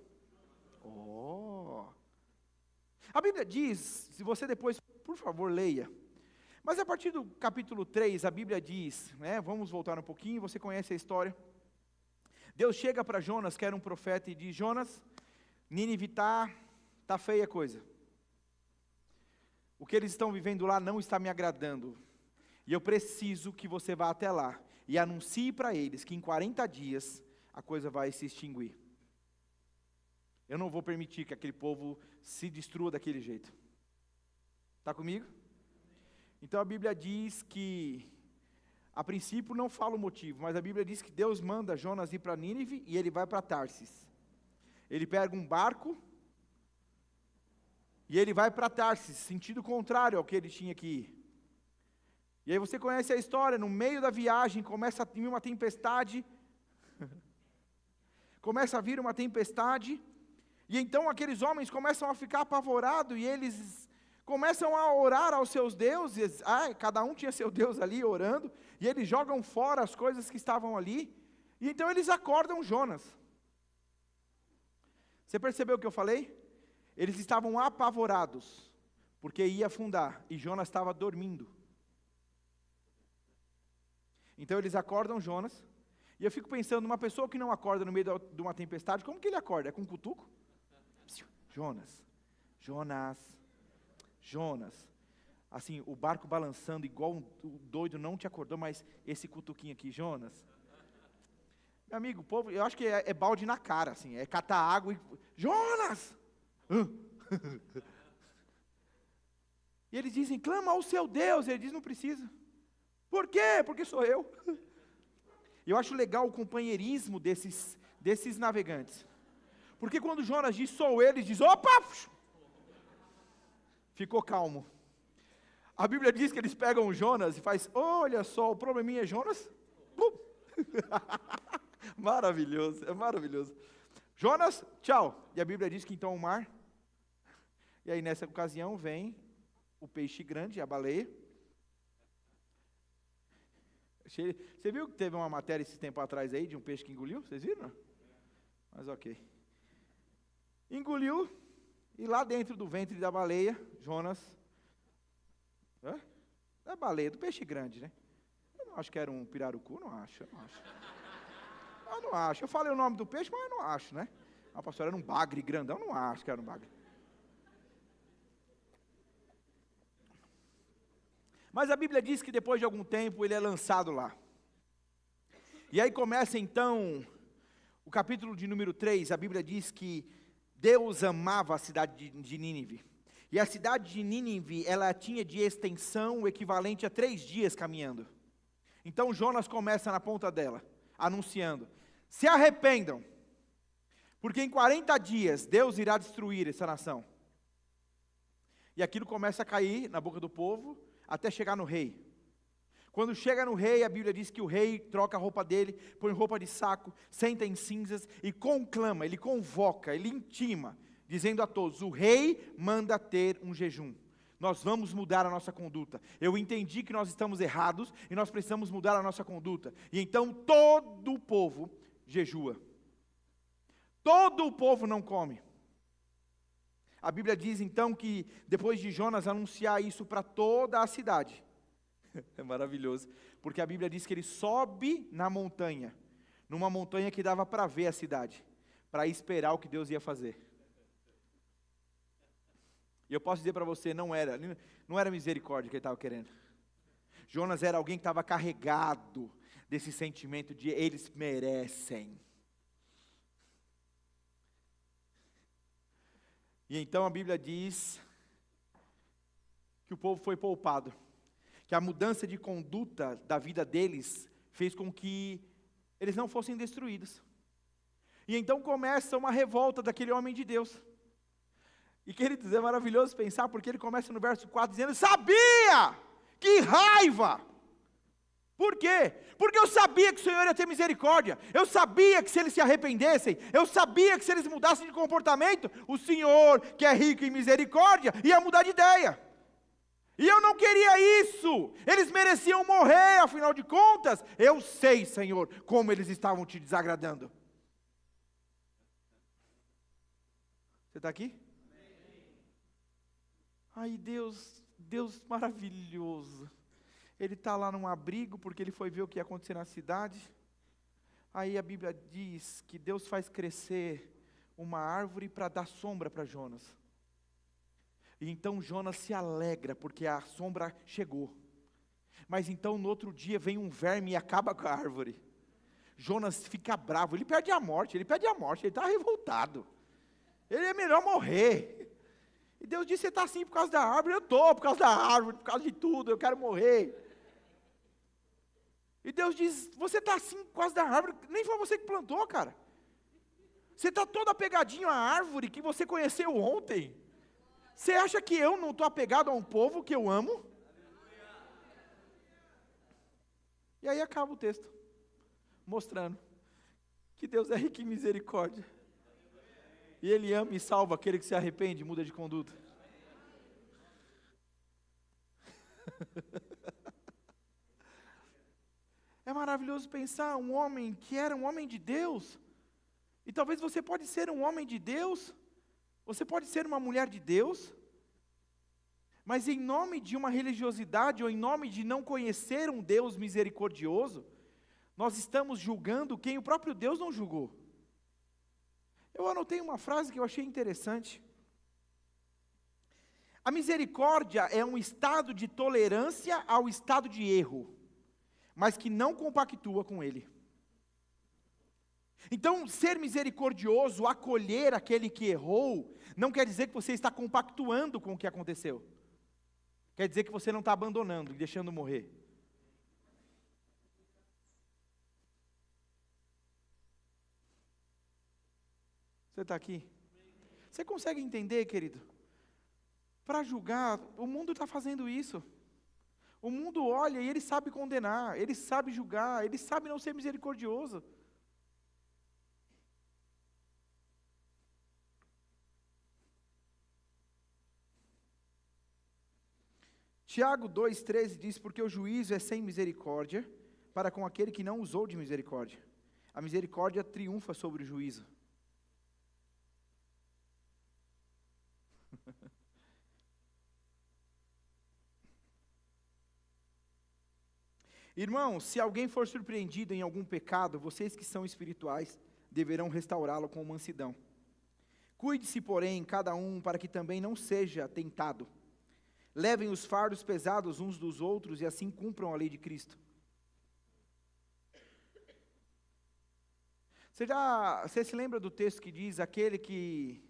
A Bíblia diz, se você depois, por favor, leia. Mas a partir do capítulo 3, a Bíblia diz, vamos voltar um pouquinho, você conhece a história. Deus chega para Jonas, que era um profeta, e diz, Jonas, Nínive está feia a coisa. O que eles estão vivendo lá não está me agradando. E eu preciso que você vá até lá e anuncie para eles que em 40 dias a coisa vai se extinguir. Eu não vou permitir que aquele povo se destrua daquele jeito. Está comigo? Então a Bíblia diz que, a princípio não fala o motivo, mas a Bíblia diz que Deus manda Jonas ir para Nínive e ele vai para Tarsis. Ele pega um barco e ele vai para Tarsis, sentido contrário ao que ele tinha que ir. E aí você conhece a história, no meio da viagem começa a vir uma tempestade, e então aqueles homens começam a ficar apavorados, e eles começam a orar aos seus deuses, cada um tinha seu Deus ali orando, e eles jogam fora as coisas que estavam ali, e então eles acordam Jonas. Você percebeu o que eu falei? Eles estavam apavorados, porque ia afundar, e Jonas estava dormindo. Então eles acordam Jonas, e eu fico pensando, uma pessoa que não acorda no meio de uma tempestade, como que ele acorda? É com um cutuco? Jonas, Jonas, Jonas. Assim, o barco balançando igual um doido, não te acordou, mas esse cutuquinho aqui, Jonas. Meu amigo, o povo, eu acho que é balde na cara, assim, é catar água e... Jonas! E eles dizem, clama ao seu Deus. Ele diz, não precisa. Por quê? Porque sou eu. E eu acho legal o companheirismo desses navegantes. Porque quando Jonas diz, sou ele, diz, opa! Ficou calmo. A Bíblia diz que eles pegam Jonas e faz, olha só, o probleminha é Jonas. Maravilhoso, é maravilhoso. Jonas, tchau. E a Bíblia diz que então o mar. E aí nessa ocasião vem o peixe grande, a baleia. Você viu que teve uma matéria esse tempo atrás aí de um peixe que engoliu? Vocês viram? Mas ok. Engoliu, e lá dentro do ventre da baleia, Jonas... É baleia, do peixe grande, né? Eu não acho que era um pirarucu, não acho. Eu não acho. Eu falei o nome do peixe, mas eu não acho, né? A pastora era um bagre grandão, não acho que era um bagre. Mas a Bíblia diz que depois de algum tempo ele é lançado lá. E aí começa então, o capítulo de número 3, a Bíblia diz que Deus amava a cidade de Nínive. E a cidade de Nínive, ela tinha de extensão o equivalente a 3 dias caminhando. Então Jonas começa na ponta dela, anunciando, se arrependam, porque em 40 dias Deus irá destruir essa nação. E aquilo começa a cair na boca do povo, até chegar no rei. Quando chega no rei, a Bíblia diz que o rei troca a roupa dele, põe roupa de saco, senta em cinzas e conclama, ele convoca, ele intima, dizendo a todos, o rei manda ter um jejum. Nós vamos mudar a nossa conduta. Eu entendi que nós estamos errados e nós precisamos mudar a nossa conduta. E então todo o povo jejua. Todo o povo não come. A Bíblia diz então que depois de Jonas anunciar isso para toda a cidade, é maravilhoso, porque a Bíblia diz que ele sobe na montanha, numa montanha que dava para ver a cidade, para esperar o que Deus ia fazer. E eu posso dizer para você, não era misericórdia que ele estava querendo. Jonas era alguém que estava carregado desse sentimento de eles merecem. E então a Bíblia diz que o povo foi poupado, que a mudança de conduta da vida deles fez com que eles não fossem destruídos. E então começa uma revolta daquele homem de Deus. E queridos, é maravilhoso pensar, porque ele começa no verso 4 dizendo, sabia, que raiva! Por quê? Porque eu sabia que o Senhor ia ter misericórdia, eu sabia que se eles se arrependessem, eu sabia que se eles mudassem de comportamento, o Senhor, que é rico em misericórdia, ia mudar de ideia. E eu não queria isso, eles mereciam morrer, afinal de contas, eu sei, Senhor, como eles estavam te desagradando. Você está aqui? Ai, Deus maravilhoso. Ele está lá num abrigo, porque ele foi ver o que ia acontecer na cidade. Aí a Bíblia diz que Deus faz crescer uma árvore para dar sombra para Jonas. E então Jonas se alegra, porque a sombra chegou. Mas então no outro dia vem um verme e acaba com a árvore. Jonas fica bravo, ele perde a morte, ele está revoltado. Ele é melhor morrer. E Deus disse, você está assim por causa da árvore? Eu estou por causa da árvore, por causa de tudo, eu quero morrer. E Deus diz, você está assim por causa da árvore, nem foi você que plantou, cara. Você está todo apegadinho à árvore que você conheceu ontem. Você acha que eu não estou apegado a um povo que eu amo? E aí acaba o texto, mostrando que Deus é rico em misericórdia. E Ele ama e salva aquele que se arrepende e muda de conduta. É maravilhoso pensar um homem que era um homem de Deus. E talvez você pode ser um homem de Deus. Você pode ser uma mulher de Deus. Mas em nome de uma religiosidade ou em nome de não conhecer um Deus misericordioso, nós estamos julgando quem o próprio Deus não julgou. Eu anotei uma frase que eu achei interessante. A misericórdia é um estado de tolerância ao estado de erro, mas que não compactua com ele. Então, ser misericordioso, acolher aquele que errou, não quer dizer que você está compactuando com o que aconteceu. Quer dizer que você não está abandonando e deixando morrer. Você está aqui? Você consegue entender, querido? Para julgar, o mundo está fazendo isso. O mundo olha e ele sabe condenar, ele sabe julgar, ele sabe não ser misericordioso. Tiago 2,13 diz, porque o juízo é sem misericórdia, para com aquele que não usou de misericórdia. A misericórdia triunfa sobre o juízo. Irmãos, se alguém for surpreendido em algum pecado, vocês que são espirituais, deverão restaurá-lo com mansidão. Cuide-se, porém, cada um, para que também não seja tentado. Levem os fardos pesados uns dos outros e assim cumpram a lei de Cristo. Você se lembra do texto que diz, aquele que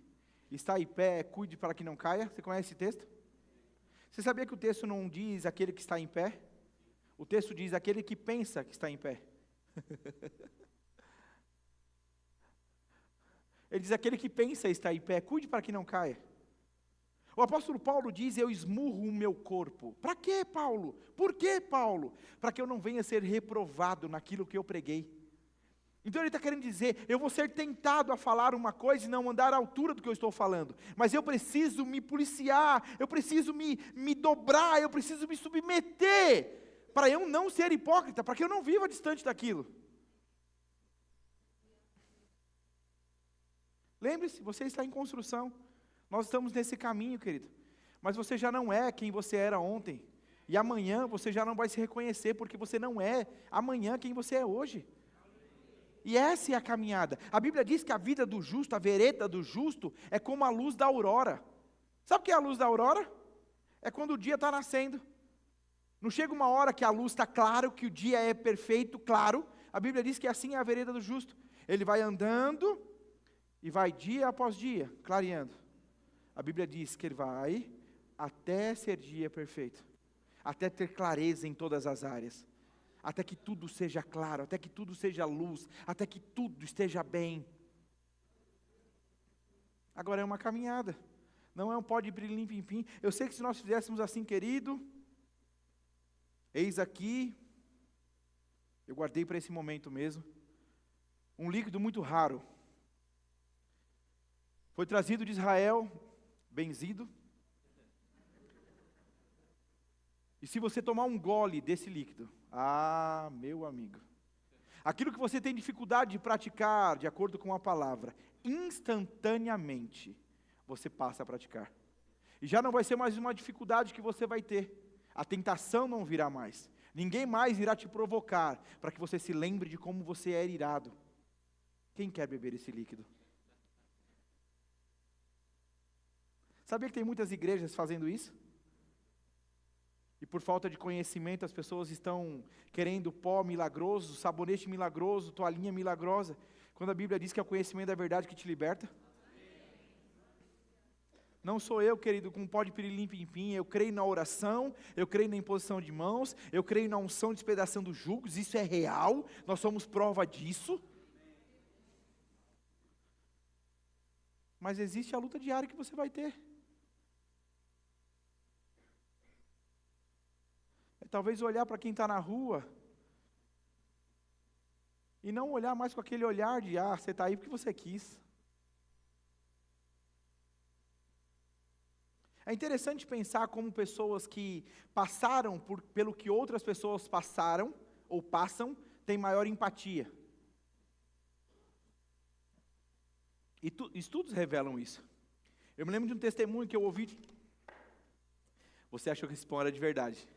está em pé, cuide para que não caia? Você conhece esse texto? Você sabia que o texto não diz aquele que está em pé? O texto diz aquele que pensa que está em pé. Ele diz aquele que pensa estar em pé, cuide para que não caia. O apóstolo Paulo diz, eu esmurro o meu corpo. Para quê, Paulo? Por quê, Paulo? Para que eu não venha ser reprovado naquilo que eu preguei. Então ele está querendo dizer, eu vou ser tentado a falar uma coisa e não andar à altura do que eu estou falando. Mas eu preciso me policiar, eu preciso me dobrar, eu preciso me submeter, para eu não ser hipócrita, para que eu não viva distante daquilo. Lembre-se, você está em construção. Nós estamos nesse caminho, querido. Mas você já não é quem você era ontem. E amanhã você já não vai se reconhecer, porque você não é amanhã quem você é hoje. E essa é a caminhada. A Bíblia diz que a vida do justo, a vereda do justo, é como a luz da aurora. Sabe o que é a luz da aurora? É quando o dia está nascendo. Não chega uma hora que a luz está claro, que o dia é perfeito, claro. A Bíblia diz que assim é a vereda do justo. Ele vai andando e vai dia após dia, clareando. A Bíblia diz que ele vai até ser dia perfeito, até ter clareza em todas as áreas, até que tudo seja claro, até que tudo seja luz, até que tudo esteja bem. Agora é uma caminhada, não é um pode brilhar, enfim. Eu sei que se nós fizéssemos assim, querido, eis aqui, eu guardei para esse momento mesmo, um líquido muito raro, foi trazido de Israel, benzido. E se você tomar um gole desse líquido, meu amigo, aquilo que você tem dificuldade de praticar, de acordo com a palavra, instantaneamente, você passa a praticar. E já não vai ser mais uma dificuldade que você vai ter. A tentação não virá mais. Ninguém mais irá te provocar, para que você se lembre de como você era irado. Quem quer beber esse líquido? Sabia que tem muitas igrejas fazendo isso? E por falta de conhecimento, as pessoas estão querendo pó milagroso, sabonete milagroso, toalhinha milagrosa, quando a Bíblia diz que é o conhecimento da verdade que te liberta. Não sou eu, querido, com pó de pirilim-pim-pim, eu creio na oração, eu creio na imposição de mãos, eu creio na unção despedaçando os julgos, isso é real, nós somos prova disso. Mas existe a luta diária que você vai ter. Talvez olhar para quem está na rua e não olhar mais com aquele olhar de, você está aí porque você quis. É interessante pensar como pessoas que passaram pelo que outras pessoas passaram, ou passam, têm maior empatia. Estudos revelam isso. Eu me lembro de um testemunho que eu ouvi. Você achou que esse pão era de verdade.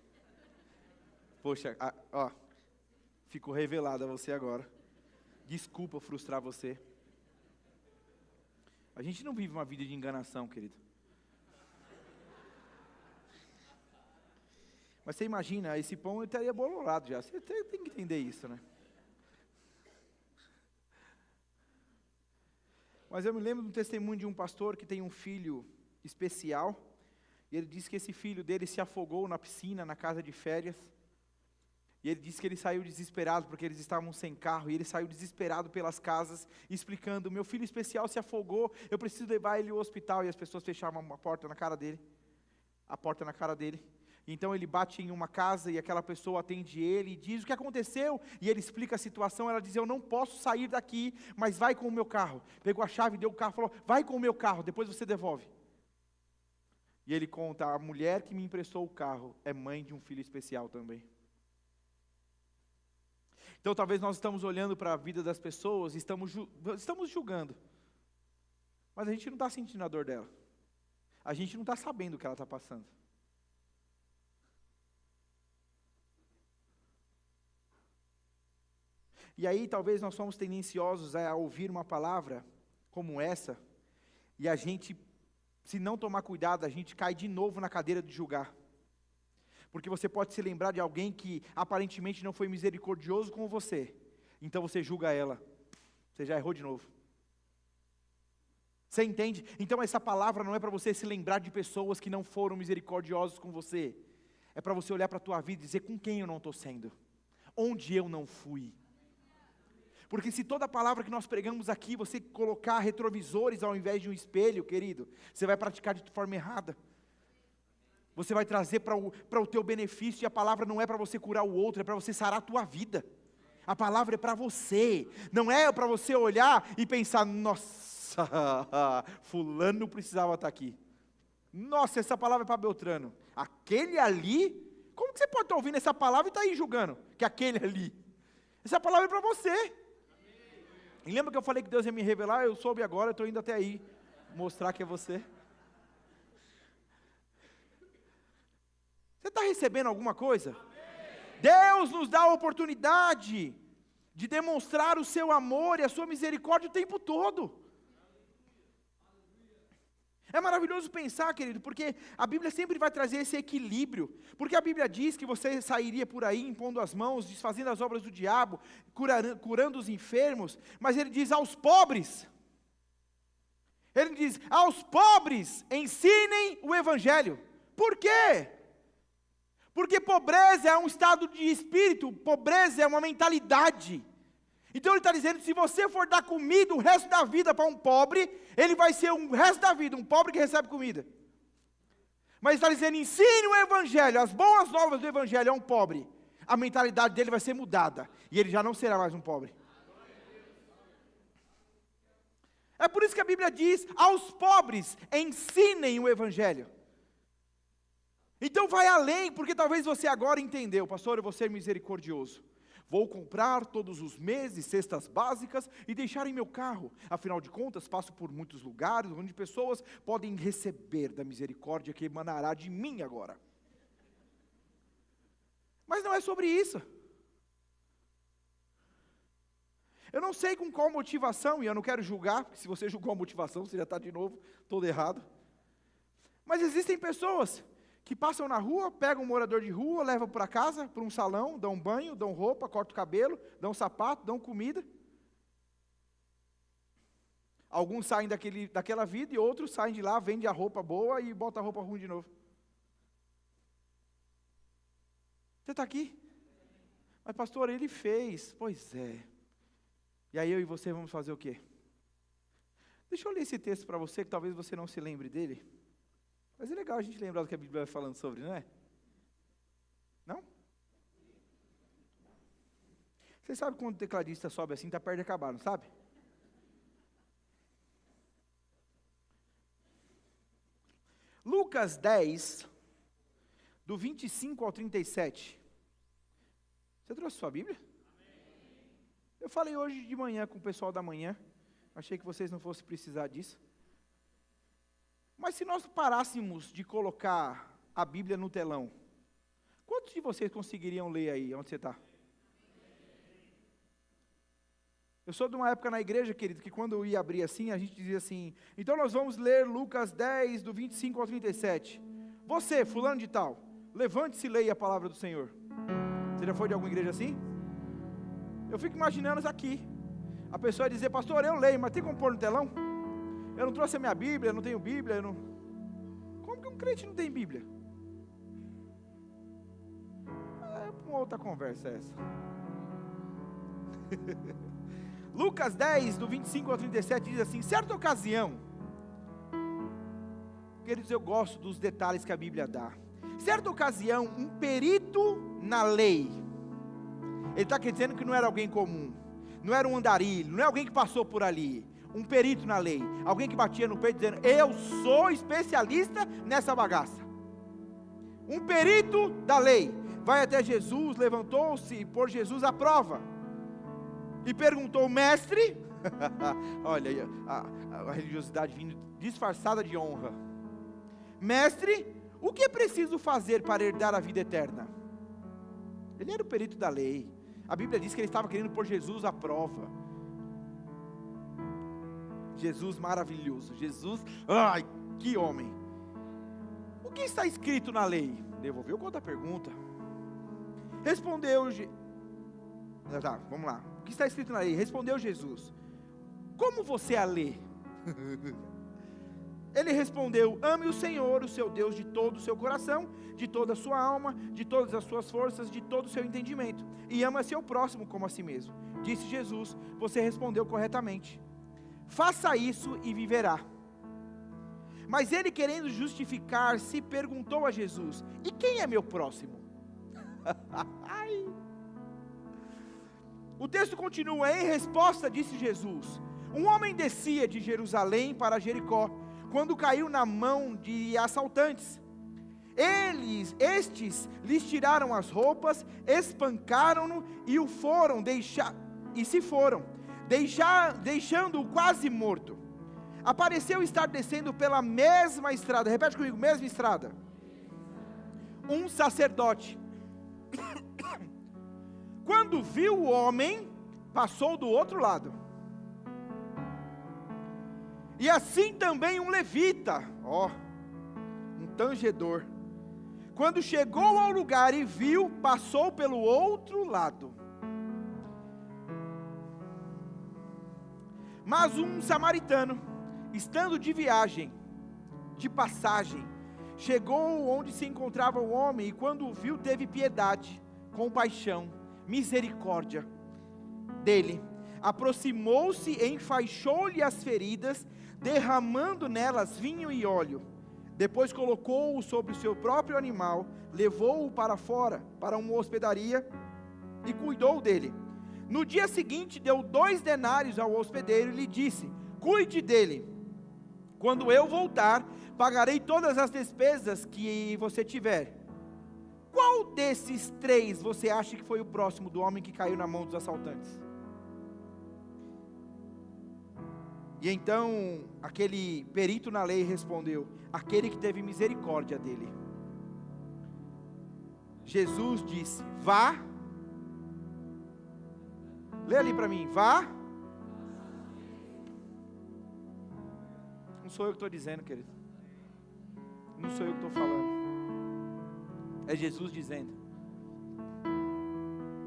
Poxa, ó, ficou revelado a você agora. Desculpa frustrar você. A gente não vive uma vida de enganação, querido. Mas você imagina, esse pão estaria bolorado já. Você tem que entender isso, né? Mas eu me lembro de um testemunho de um pastor que tem um filho especial. E ele disse que esse filho dele se afogou na piscina, na casa de férias. E ele disse que ele saiu desesperado, porque eles estavam sem carro. E ele saiu desesperado pelas casas, explicando: meu filho especial se afogou, eu preciso levar ele ao hospital. E as pessoas fechavam a porta na cara dele. A porta na cara dele. Então ele bate em uma casa e aquela pessoa atende ele e diz o que aconteceu. E ele explica a situação, ela diz: eu não posso sair daqui, mas vai com o meu carro. Pegou a chave, deu o carro, falou: vai com o meu carro, depois você devolve. E ele conta: a mulher que me emprestou o carro é mãe de um filho especial também. Então talvez nós estamos olhando para a vida das pessoas, estamos julgando. Mas a gente não está sentindo a dor dela. A gente não está sabendo o que ela está passando. E aí talvez nós somos tendenciosos a ouvir uma palavra como essa, e a gente, se não tomar cuidado, a gente cai de novo na cadeira de julgar. Porque você pode se lembrar de alguém que aparentemente não foi misericordioso com você, então você julga ela, você já errou de novo. Você entende? Então essa palavra não é para você se lembrar de pessoas que não foram misericordiosos com você, é para você olhar para a tua vida e dizer: com quem eu não estou sendo? Onde eu não fui? Porque se toda palavra que nós pregamos aqui, você colocar retrovisores ao invés de um espelho, querido, você vai praticar de forma errada. Você vai trazer para o teu benefício, e a palavra não é para você curar o outro, é para você sarar a tua vida. A palavra é para você, não é para você olhar e pensar: nossa, fulano não precisava estar aqui. Nossa, essa palavra é para Beltrano. Aquele ali, como que você pode estar ouvindo essa palavra e estar aí julgando que aquele ali? Essa palavra é para você. E lembra que eu falei que Deus ia me revelar? Eu soube agora, eu estou indo até aí, mostrar que é você. Você está recebendo alguma coisa? Amém. Deus nos dá a oportunidade de demonstrar o seu amor e a sua misericórdia o tempo todo. É maravilhoso pensar, querido, porque a Bíblia sempre vai trazer esse equilíbrio. Porque a Bíblia diz que você sairia por aí impondo as mãos, desfazendo as obras do diabo, curando os enfermos, mas ele diz aos pobres. Ele diz: aos pobres ensinem o Evangelho. Por quê? Porque pobreza é um estado de espírito, pobreza é uma mentalidade. Então ele está dizendo: se você for dar comida o resto da vida para um pobre, ele vai ser o resto da vida um pobre que recebe comida. Mas ele está dizendo: ensine o Evangelho, as boas novas do Evangelho a um pobre. A mentalidade dele vai ser mudada, e ele já não será mais um pobre. É por isso que a Bíblia diz: aos pobres ensinem o Evangelho. Então vai além, porque talvez você agora entendeu: pastor, eu vou ser misericordioso. Vou comprar todos os meses cestas básicas e deixar em meu carro. Afinal de contas, passo por muitos lugares onde pessoas podem receber da misericórdia que emanará de mim agora. Mas não é sobre isso. Eu não sei com qual motivação, e eu não quero julgar, porque se você julgou a motivação, você já está de novo todo errado. Mas existem pessoas que passam na rua, pegam um morador de rua, levam para casa, para um salão, dão banho, dão roupa, cortam o cabelo, dão sapato, dão comida. Alguns saem daquela vida e outros saem de lá, vendem a roupa boa e botam a roupa ruim de novo. Você está aqui? Mas pastor, ele fez. Pois é. E aí eu e você vamos fazer o quê? Deixa eu ler esse texto para você, que talvez você não se lembre dele. Mas é legal a gente lembrar do que a Bíblia vai falando sobre, não é? Não? Você sabe quando o tecladista sobe assim, está perto de acabar, não sabe? Lucas 10, do 25 ao 37. Você trouxe sua Bíblia? Eu falei hoje de manhã com o pessoal da manhã. Achei que vocês não fossem precisar disso. Mas se nós parássemos de colocar a Bíblia no telão? Quantos de vocês conseguiriam ler aí, onde você está? Eu sou de uma época na igreja, querido, que quando eu ia abrir assim, a gente dizia assim, então nós vamos ler Lucas 10, do 25 ao 37. Você, fulano de tal, levante-se e leia a palavra do Senhor. Você já foi de alguma igreja assim? Eu fico imaginando isso aqui. A pessoa dizer, pastor, eu leio, mas tem como pôr no telão? Eu não trouxe a minha Bíblia, eu não tenho Bíblia, eu não... Como que um crente não tem Bíblia? É uma outra conversa essa. Lucas 10, do 25 ao 37, diz assim, certa ocasião, queridos, eu gosto dos detalhes que a Bíblia dá. Certa ocasião, um perito na lei, ele está dizendo que não era alguém comum, não era um andarilho, não é alguém que passou por ali, um perito na lei, alguém que batia no peito dizendo, eu sou especialista nessa bagaça. Um perito da lei, vai até Jesus, levantou-se e pôs Jesus à prova, e perguntou, mestre, olha a religiosidade vindo disfarçada de honra, mestre, o que é preciso fazer para herdar a vida eterna? Ele era o perito da lei, a Bíblia diz que ele estava querendo pôr Jesus à prova. Jesus maravilhoso, Jesus, ai, que homem. O que está escrito na lei? Devolveu com outra pergunta. Respondeu, tá, vamos lá. O que está escrito na lei? Respondeu Jesus, como você a lê? Ele respondeu, ame o Senhor, o seu Deus, de todo o seu coração, de toda a sua alma, de todas as suas forças, de todo o seu entendimento, e ama seu próximo como a si mesmo. Disse Jesus, você respondeu corretamente, faça isso e viverá. Mas ele, querendo justificar-se, perguntou a Jesus, e quem é meu próximo? O texto continua, em resposta disse Jesus, um homem descia de Jerusalém para Jericó, quando caiu na mão de assaltantes. Estes lhes tiraram as roupas, espancaram-no e se foram, deixando-o quase morto. Apareceu estar descendo pela mesma estrada, repete comigo, mesma estrada, um sacerdote. Quando viu o homem, passou do outro lado. E assim também um levita, um tangedor, quando chegou ao lugar e viu, passou pelo outro lado. Mas um samaritano, estando de viagem, de passagem, chegou onde se encontrava o homem, e quando o viu, teve piedade, compaixão, misericórdia dele. Aproximou-se, enfaixou-lhe as feridas, derramando nelas vinho e óleo. Depois colocou-o sobre o seu próprio animal, levou-o para fora, para uma hospedaria, e cuidou dele. No dia seguinte deu 2 denários ao hospedeiro e lhe disse, cuide dele, quando eu voltar, pagarei todas as despesas que você tiver. Qual desses 3 você acha que foi o próximo do homem que caiu na mão dos assaltantes? E então, aquele perito na lei respondeu, aquele que teve misericórdia dele. Jesus disse, vá, lê ali para mim, vá. Não sou eu que estou dizendo, querido, não sou eu que estou falando, é Jesus dizendo.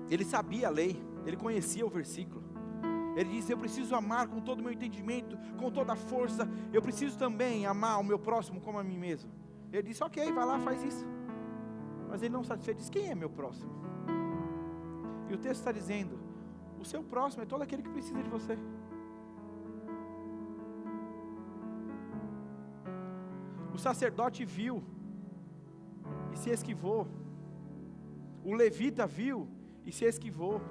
Ele sabia a lei, ele conhecia o versículo. Ele disse, eu preciso amar com todo o meu entendimento, com toda a força, eu preciso também amar o meu próximo como a mim mesmo. Ele disse, ok, vai lá, faz isso. Mas ele não satisfeito, disse, quem é meu próximo? E o texto está dizendo, o seu próximo é todo aquele que precisa de você. O sacerdote viu e se esquivou. O levita viu e se esquivou.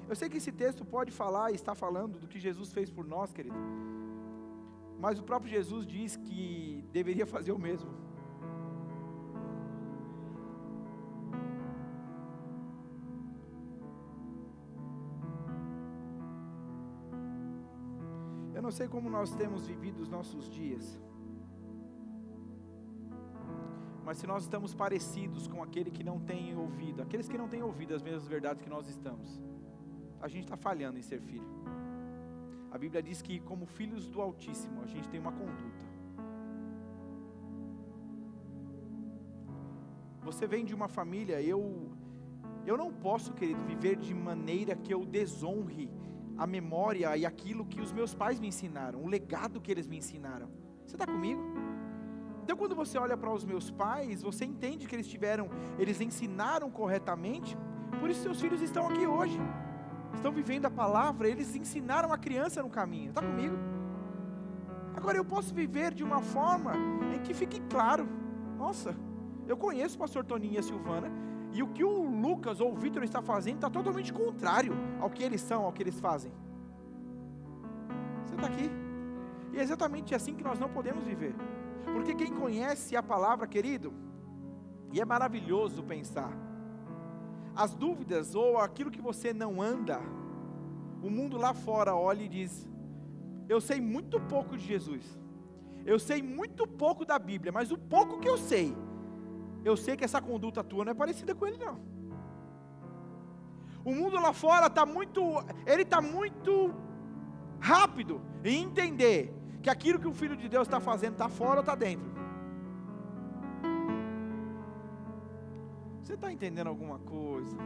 Eu sei que esse texto pode falar e está falando do que Jesus fez por nós, querido. Mas o próprio Jesus diz que deveria fazer o mesmo. Eu não sei como nós temos vivido os nossos dias, Mas se nós estamos parecidos com aquele que não tem ouvido, aqueles que não têm ouvido as mesmas verdades que nós estamos, a gente está falhando em ser filho. A Bíblia diz que como filhos do Altíssimo, a gente tem uma conduta. Você vem de uma família, eu não posso, querido, viver de maneira que eu desonre a memória e aquilo que os meus pais me ensinaram, o legado que eles me ensinaram. Você está comigo? Então quando você olha para os meus pais, você entende que eles ensinaram corretamente, por isso seus filhos estão aqui hoje, estão vivendo a palavra, eles ensinaram a criança no caminho, está comigo? Agora eu posso viver de uma forma em que fique claro, nossa, eu conheço o pastor Toninho e a Silvana, e o que o Lucas ou o Vitor está fazendo está totalmente contrário ao que eles são, ao que eles fazem. Você está aqui? E é exatamente assim que nós não podemos viver. Porque quem conhece a palavra, querido, e é maravilhoso pensar, as dúvidas ou aquilo que você não anda, o mundo lá fora olha e diz, eu sei muito pouco de Jesus, eu sei muito pouco da Bíblia, mas o pouco que eu sei que essa conduta tua não é parecida com ele não. O mundo lá fora está muito rápido em entender que aquilo que o Filho de Deus está fazendo está fora ou está dentro. Você está entendendo alguma coisa?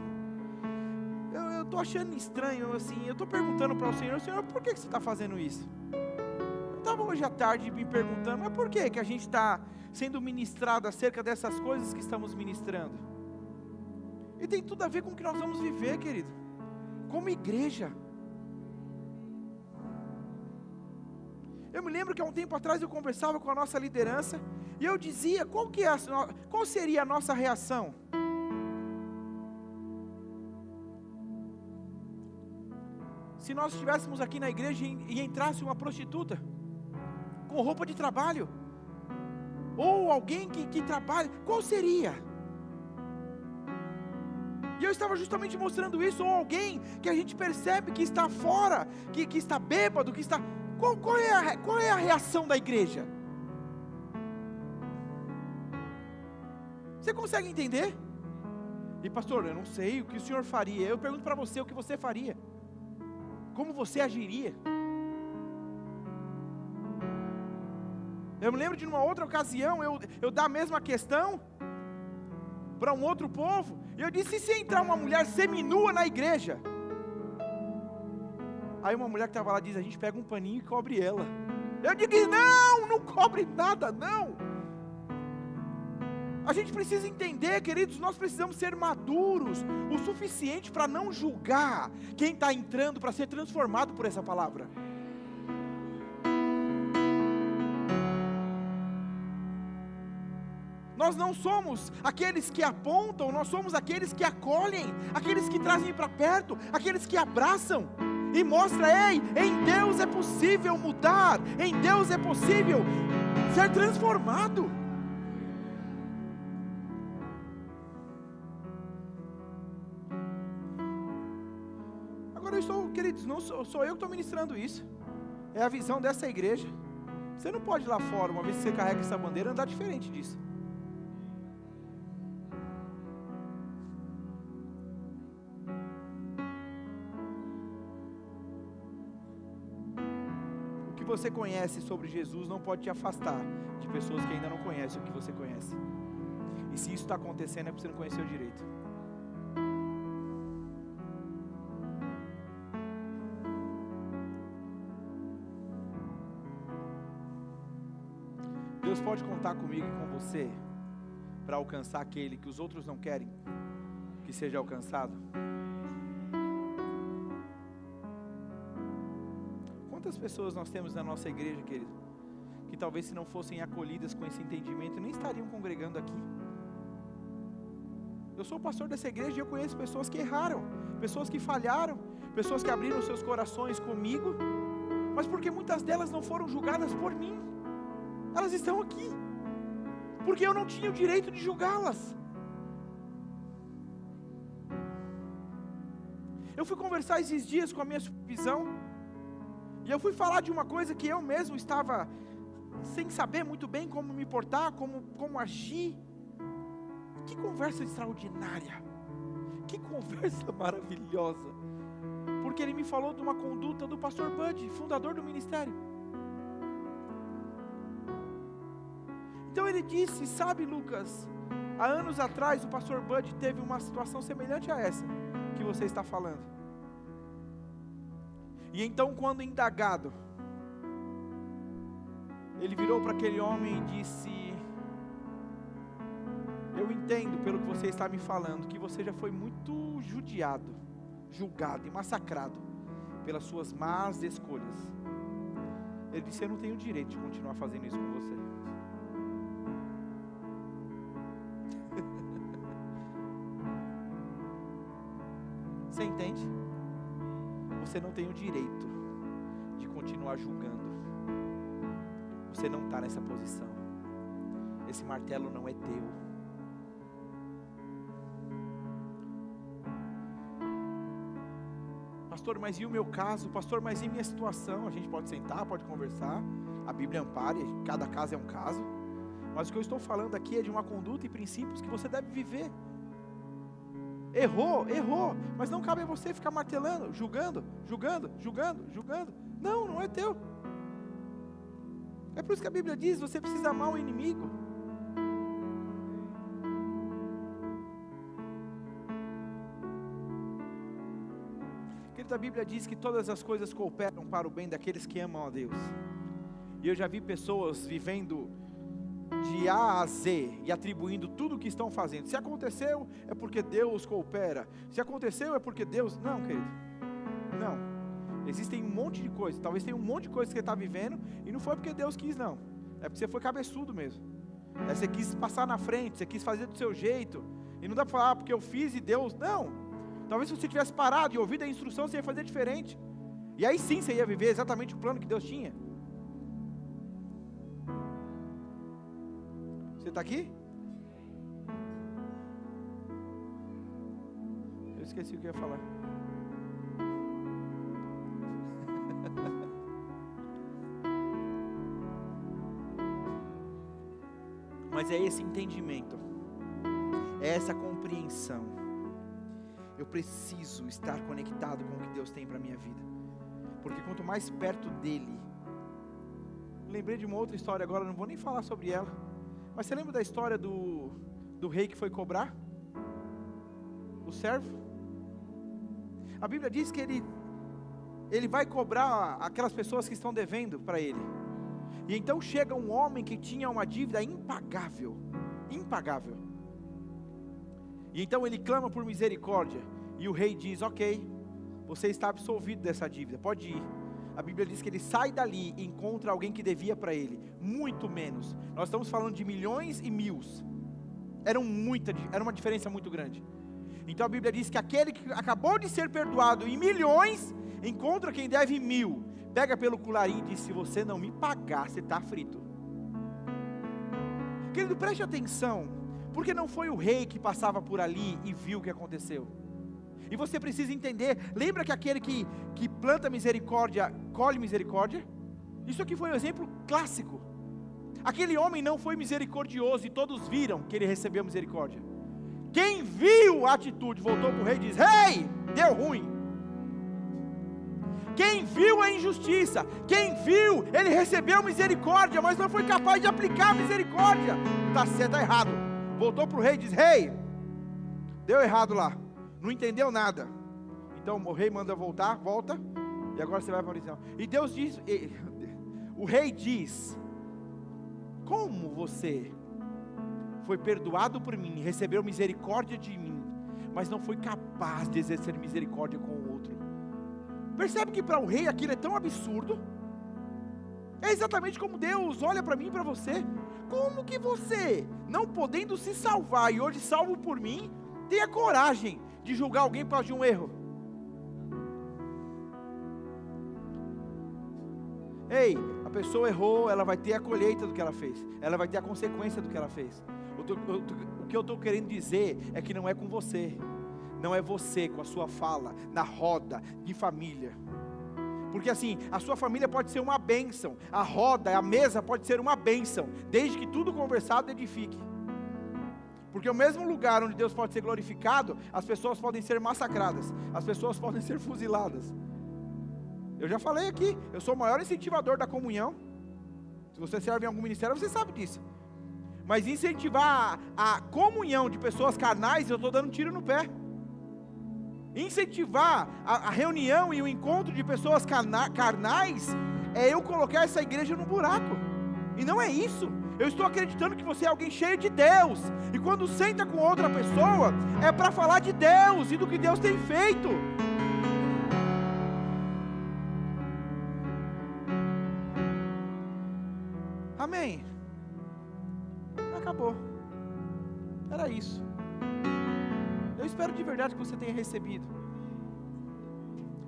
Eu estou achando estranho, assim, eu estou perguntando para o Senhor, por que você está fazendo isso? Eu estava hoje à tarde me perguntando, mas por que a gente está sendo ministrado acerca dessas coisas que estamos ministrando? E tem tudo a ver com o que nós vamos viver, querido, como igreja. Eu me lembro que há um tempo atrás eu conversava com a nossa liderança, e eu dizia, qual seria a nossa reação? Se nós estivéssemos aqui na igreja e entrasse uma prostituta, com roupa de trabalho, ou alguém que trabalha, qual seria? E eu estava justamente mostrando isso, ou alguém que a gente percebe que está fora, que está bêbado, que está... Qual é a reação da igreja? Você consegue entender? E pastor, eu não sei o que o senhor faria. Eu pergunto para você o que você faria. Como você agiria? Eu me lembro de uma outra ocasião, eu dar a mesma questão para um outro povo, e eu disse, e se entrar uma mulher seminua na igreja? Aí uma mulher que estava lá diz, a gente pega um paninho e cobre ela. Eu digo, não cobre nada, não. A gente precisa entender, queridos, nós precisamos ser maduros o suficiente para não julgar quem está entrando para ser transformado por essa palavra. Nós não somos aqueles que apontam, nós somos aqueles que acolhem, aqueles que trazem para perto, aqueles que abraçam e mostram, ei, em Deus é possível mudar, em Deus é possível ser transformado. Agora queridos, não sou eu que estou ministrando isso, é a visão dessa igreja. Você não pode ir lá fora, uma vez que você carrega essa bandeira, andar diferente disso. O que você conhece sobre Jesus não pode te afastar de pessoas que ainda não conhecem o que você conhece. E se isso está acontecendo é porque você não conheceu direito. Deus pode contar comigo e com você para alcançar aquele que os outros não querem que seja alcançado? Quantas pessoas nós temos na nossa igreja, querido, que talvez se não fossem acolhidas com esse entendimento, nem estariam congregando aqui? Eu sou o pastor dessa igreja e eu conheço pessoas que erraram, pessoas que falharam, pessoas que abriram seus corações comigo, mas porque muitas delas não foram julgadas por mim, elas estão aqui, porque eu não tinha o direito de julgá-las. Eu fui conversar esses dias com a minha supervisão, e eu fui falar de uma coisa que eu mesmo estava sem saber muito bem como me portar, como agir. Que conversa extraordinária, que conversa maravilhosa, porque ele me falou de uma conduta do pastor Bud, fundador do ministério. Então ele disse: sabe, Lucas, há anos atrás o pastor Bud teve uma situação semelhante a essa que você está falando. E então, quando indagado, ele virou para aquele homem e disse: eu entendo pelo que você está me falando, que você já foi muito judiado, julgado e massacrado pelas suas más escolhas. Ele disse: eu não tenho direito de continuar fazendo isso com você. Você entende? Você não tem o direito de continuar julgando. Você não está nessa posição. Esse martelo não é teu. Pastor, mas e o meu caso? Pastor, mas e minha situação? A gente pode sentar, pode conversar. A Bíblia ampare, cada caso é um caso. Mas o que eu estou falando aqui é de uma conduta e princípios que você deve viver. Errou, mas não cabe a você ficar martelando, julgando. Não, não é teu. É por isso que a Bíblia diz: você precisa amar o inimigo. Querida, a Bíblia diz que todas as coisas cooperam para o bem daqueles que amam a Deus. E eu já vi pessoas vivendo de A a Z e atribuindo tudo o que estão fazendo. Se aconteceu, é porque Deus coopera. Se aconteceu, é porque Deus... Não, querido, não. Existem um monte de coisas. Talvez tenha um monte de coisas que você está vivendo e não foi porque Deus quis, não. É porque você foi cabeçudo mesmo. Você quis passar na frente, você quis fazer do seu jeito. E não dá para falar: porque eu fiz e Deus... Não. Talvez se você tivesse parado e ouvido a instrução, você ia fazer diferente. E aí sim você ia viver exatamente o plano que Deus tinha. Você está aqui? Eu esqueci o que eu ia falar. Mas é esse entendimento, é essa compreensão. Eu preciso estar conectado com o que Deus tem para a minha vida, porque quanto mais perto dEle... Lembrei de uma outra história agora, não vou nem falar sobre ela. Mas você lembra da história do rei que foi cobrar? O servo? A Bíblia diz que ele vai cobrar aquelas pessoas que estão devendo para ele. E então chega um homem que tinha uma dívida impagável. Impagável. E então ele clama por misericórdia. E o rei diz: ok, você está absolvido dessa dívida, pode ir. A Bíblia diz que ele sai dali e encontra alguém que devia para ele muito menos. Nós estamos falando de milhões e mios. Era uma diferença muito grande. Então a Bíblia diz que aquele que acabou de ser perdoado em milhões, encontra quem deve 1000, pega pelo colarinho e diz: se você não me pagar, você está frito. Querido, preste atenção, porque não foi o rei que passava por ali e viu o que aconteceu. E você precisa entender, lembra que aquele que planta misericórdia, colhe misericórdia? Isso aqui foi um exemplo clássico. Aquele homem não foi misericordioso e todos viram que ele recebeu misericórdia. Quem viu a atitude, voltou para o rei e diz: "Rei, deu ruim." Quem viu a injustiça, quem viu, ele recebeu misericórdia, mas não foi capaz de aplicar a misericórdia. Está certo, está errado. Voltou para o rei e diz: "Rei, deu errado lá. Não entendeu nada." Então o rei manda voltar, volta, e agora você vai para a prisão. E Deus diz, o rei diz: "Como você foi perdoado por mim, recebeu misericórdia de mim, mas não foi capaz de exercer misericórdia com o outro?" Percebe que para o rei aquilo é tão absurdo? É exatamente como Deus olha para mim e para você. Como que você, não podendo se salvar e hoje salvo por mim, tem a coragem de julgar alguém por causa de um erro? Ei, a pessoa errou, ela vai ter a colheita do que ela fez, ela vai ter a consequência do que ela fez. O que eu estou querendo dizer é que não é com você, não é você com a sua fala, na roda de família. Porque assim, a sua família pode ser uma bênção, a roda, a mesa pode ser uma bênção, desde que tudo conversado edifique. Porque o mesmo lugar onde Deus pode ser glorificado, as pessoas podem ser massacradas, as pessoas podem ser fuziladas. Eu já falei aqui, eu sou o maior incentivador da comunhão. Se você serve em algum ministério, você sabe disso. Mas incentivar a comunhão de pessoas carnais, eu estou dando um tiro no pé. Incentivar a reunião e o encontro de pessoas carnais, é eu colocar essa igreja no buraco. E não é isso. Eu estou acreditando que você é alguém cheio de Deus. E quando senta com outra pessoa, é para falar de Deus e do que Deus tem feito. Amém. Acabou. Era isso. Eu espero de verdade que você tenha recebido.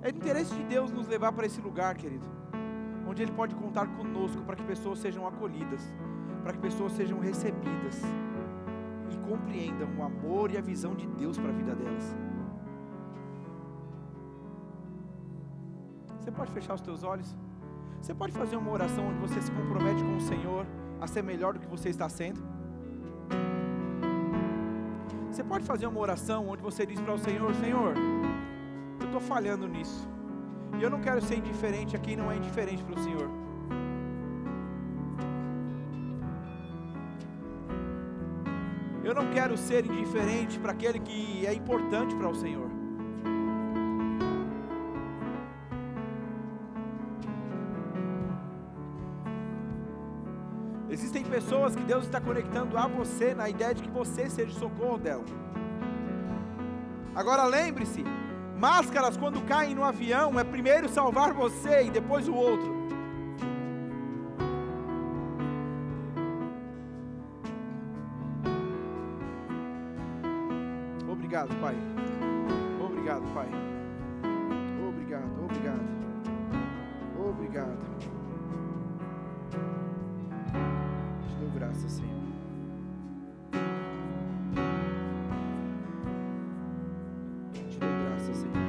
É do interesse de Deus nos levar para esse lugar, querido, onde Ele pode contar conosco para que pessoas sejam acolhidas, para que pessoas sejam recebidas e compreendam o amor e a visão de Deus para a vida delas. Você pode fechar os teus olhos? Você pode fazer uma oração onde você se compromete com o Senhor a ser melhor do que você está sendo? Você pode fazer uma oração onde você diz para o Senhor: Senhor, eu estou falhando nisso, e eu não quero ser indiferente a quem não é indiferente para o Senhor. Eu não quero ser indiferente para aquele que é importante para o Senhor. Existem pessoas que Deus está conectando a você na ideia de que você seja o socorro dela. Agora lembre-se, máscaras quando caem no avião é primeiro salvar você e depois o outro. Obrigado, Pai. Obrigado, Pai. Obrigado, obrigado. Obrigado. Te dou graças, Senhor. Te dou graças, Senhor.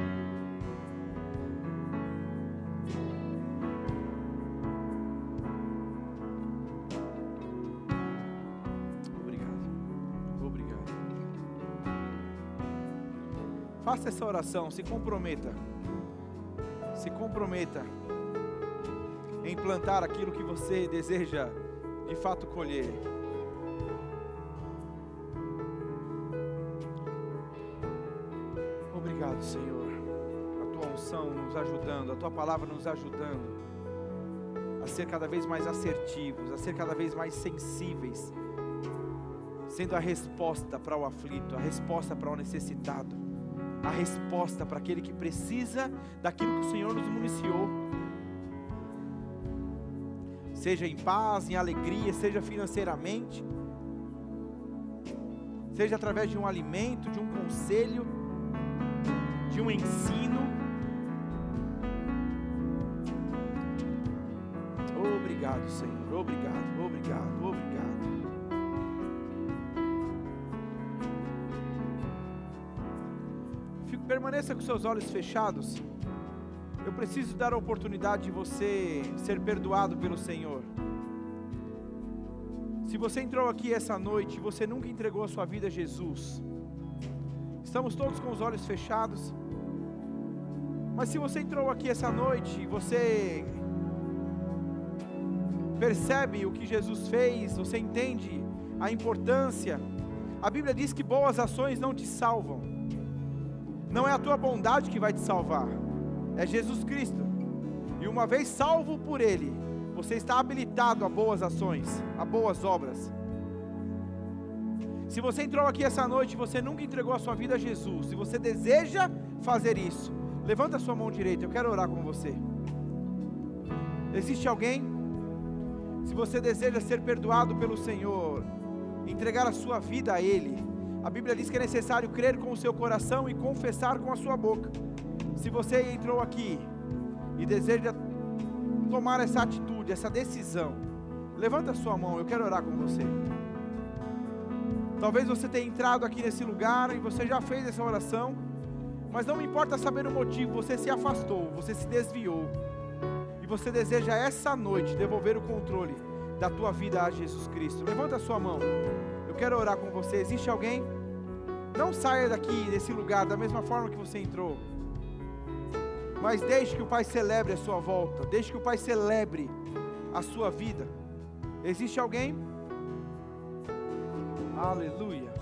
Faça essa oração, se comprometa em plantar aquilo que você deseja de fato colher. Obrigado, Senhor, a tua unção nos ajudando, a tua palavra nos ajudando a ser cada vez mais assertivos, a ser cada vez mais sensíveis, sendo a resposta para o aflito, a resposta para o necessitado, a resposta para aquele que precisa daquilo que o Senhor nos municiou, seja em paz, em alegria, seja financeiramente, seja através de um alimento, de um conselho, de um ensino. Obrigado, Senhor, obrigado, obrigado, obrigado. Permaneça com seus olhos fechados. Eu preciso dar a oportunidade de você ser perdoado pelo Senhor. Se você entrou aqui essa noite e você nunca entregou a sua vida a Jesus, estamos todos com os olhos fechados. Mas se você entrou aqui essa noite e você percebe o que Jesus fez, você entende a importância. A Bíblia diz que boas ações não te salvam. Não é a tua bondade que vai te salvar, é Jesus Cristo. E uma vez salvo por Ele, você está habilitado a boas ações, a boas obras. Se você entrou aqui essa noite e você nunca entregou a sua vida a Jesus, se você deseja fazer isso, levanta a sua mão direita, eu quero orar com você. Existe alguém? Se você deseja ser perdoado pelo Senhor, entregar a sua vida a Ele, a Bíblia diz que é necessário crer com o seu coração e confessar com a sua boca. Se você entrou aqui e deseja tomar essa atitude, essa decisão, levanta a sua mão, eu quero orar com você. Talvez você tenha entrado aqui nesse lugar e você já fez essa oração, mas não me importa saber o motivo, você se afastou, você se desviou, e você deseja essa noite devolver o controle da tua vida a Jesus Cristo. Levanta a sua mão. Eu Eu quero orar com você. Existe alguém? Não saia daqui, desse lugar, da mesma forma que você entrou. Mas deixe que o Pai celebre a sua volta. Deixe que o Pai celebre a sua vida. Existe alguém? Aleluia.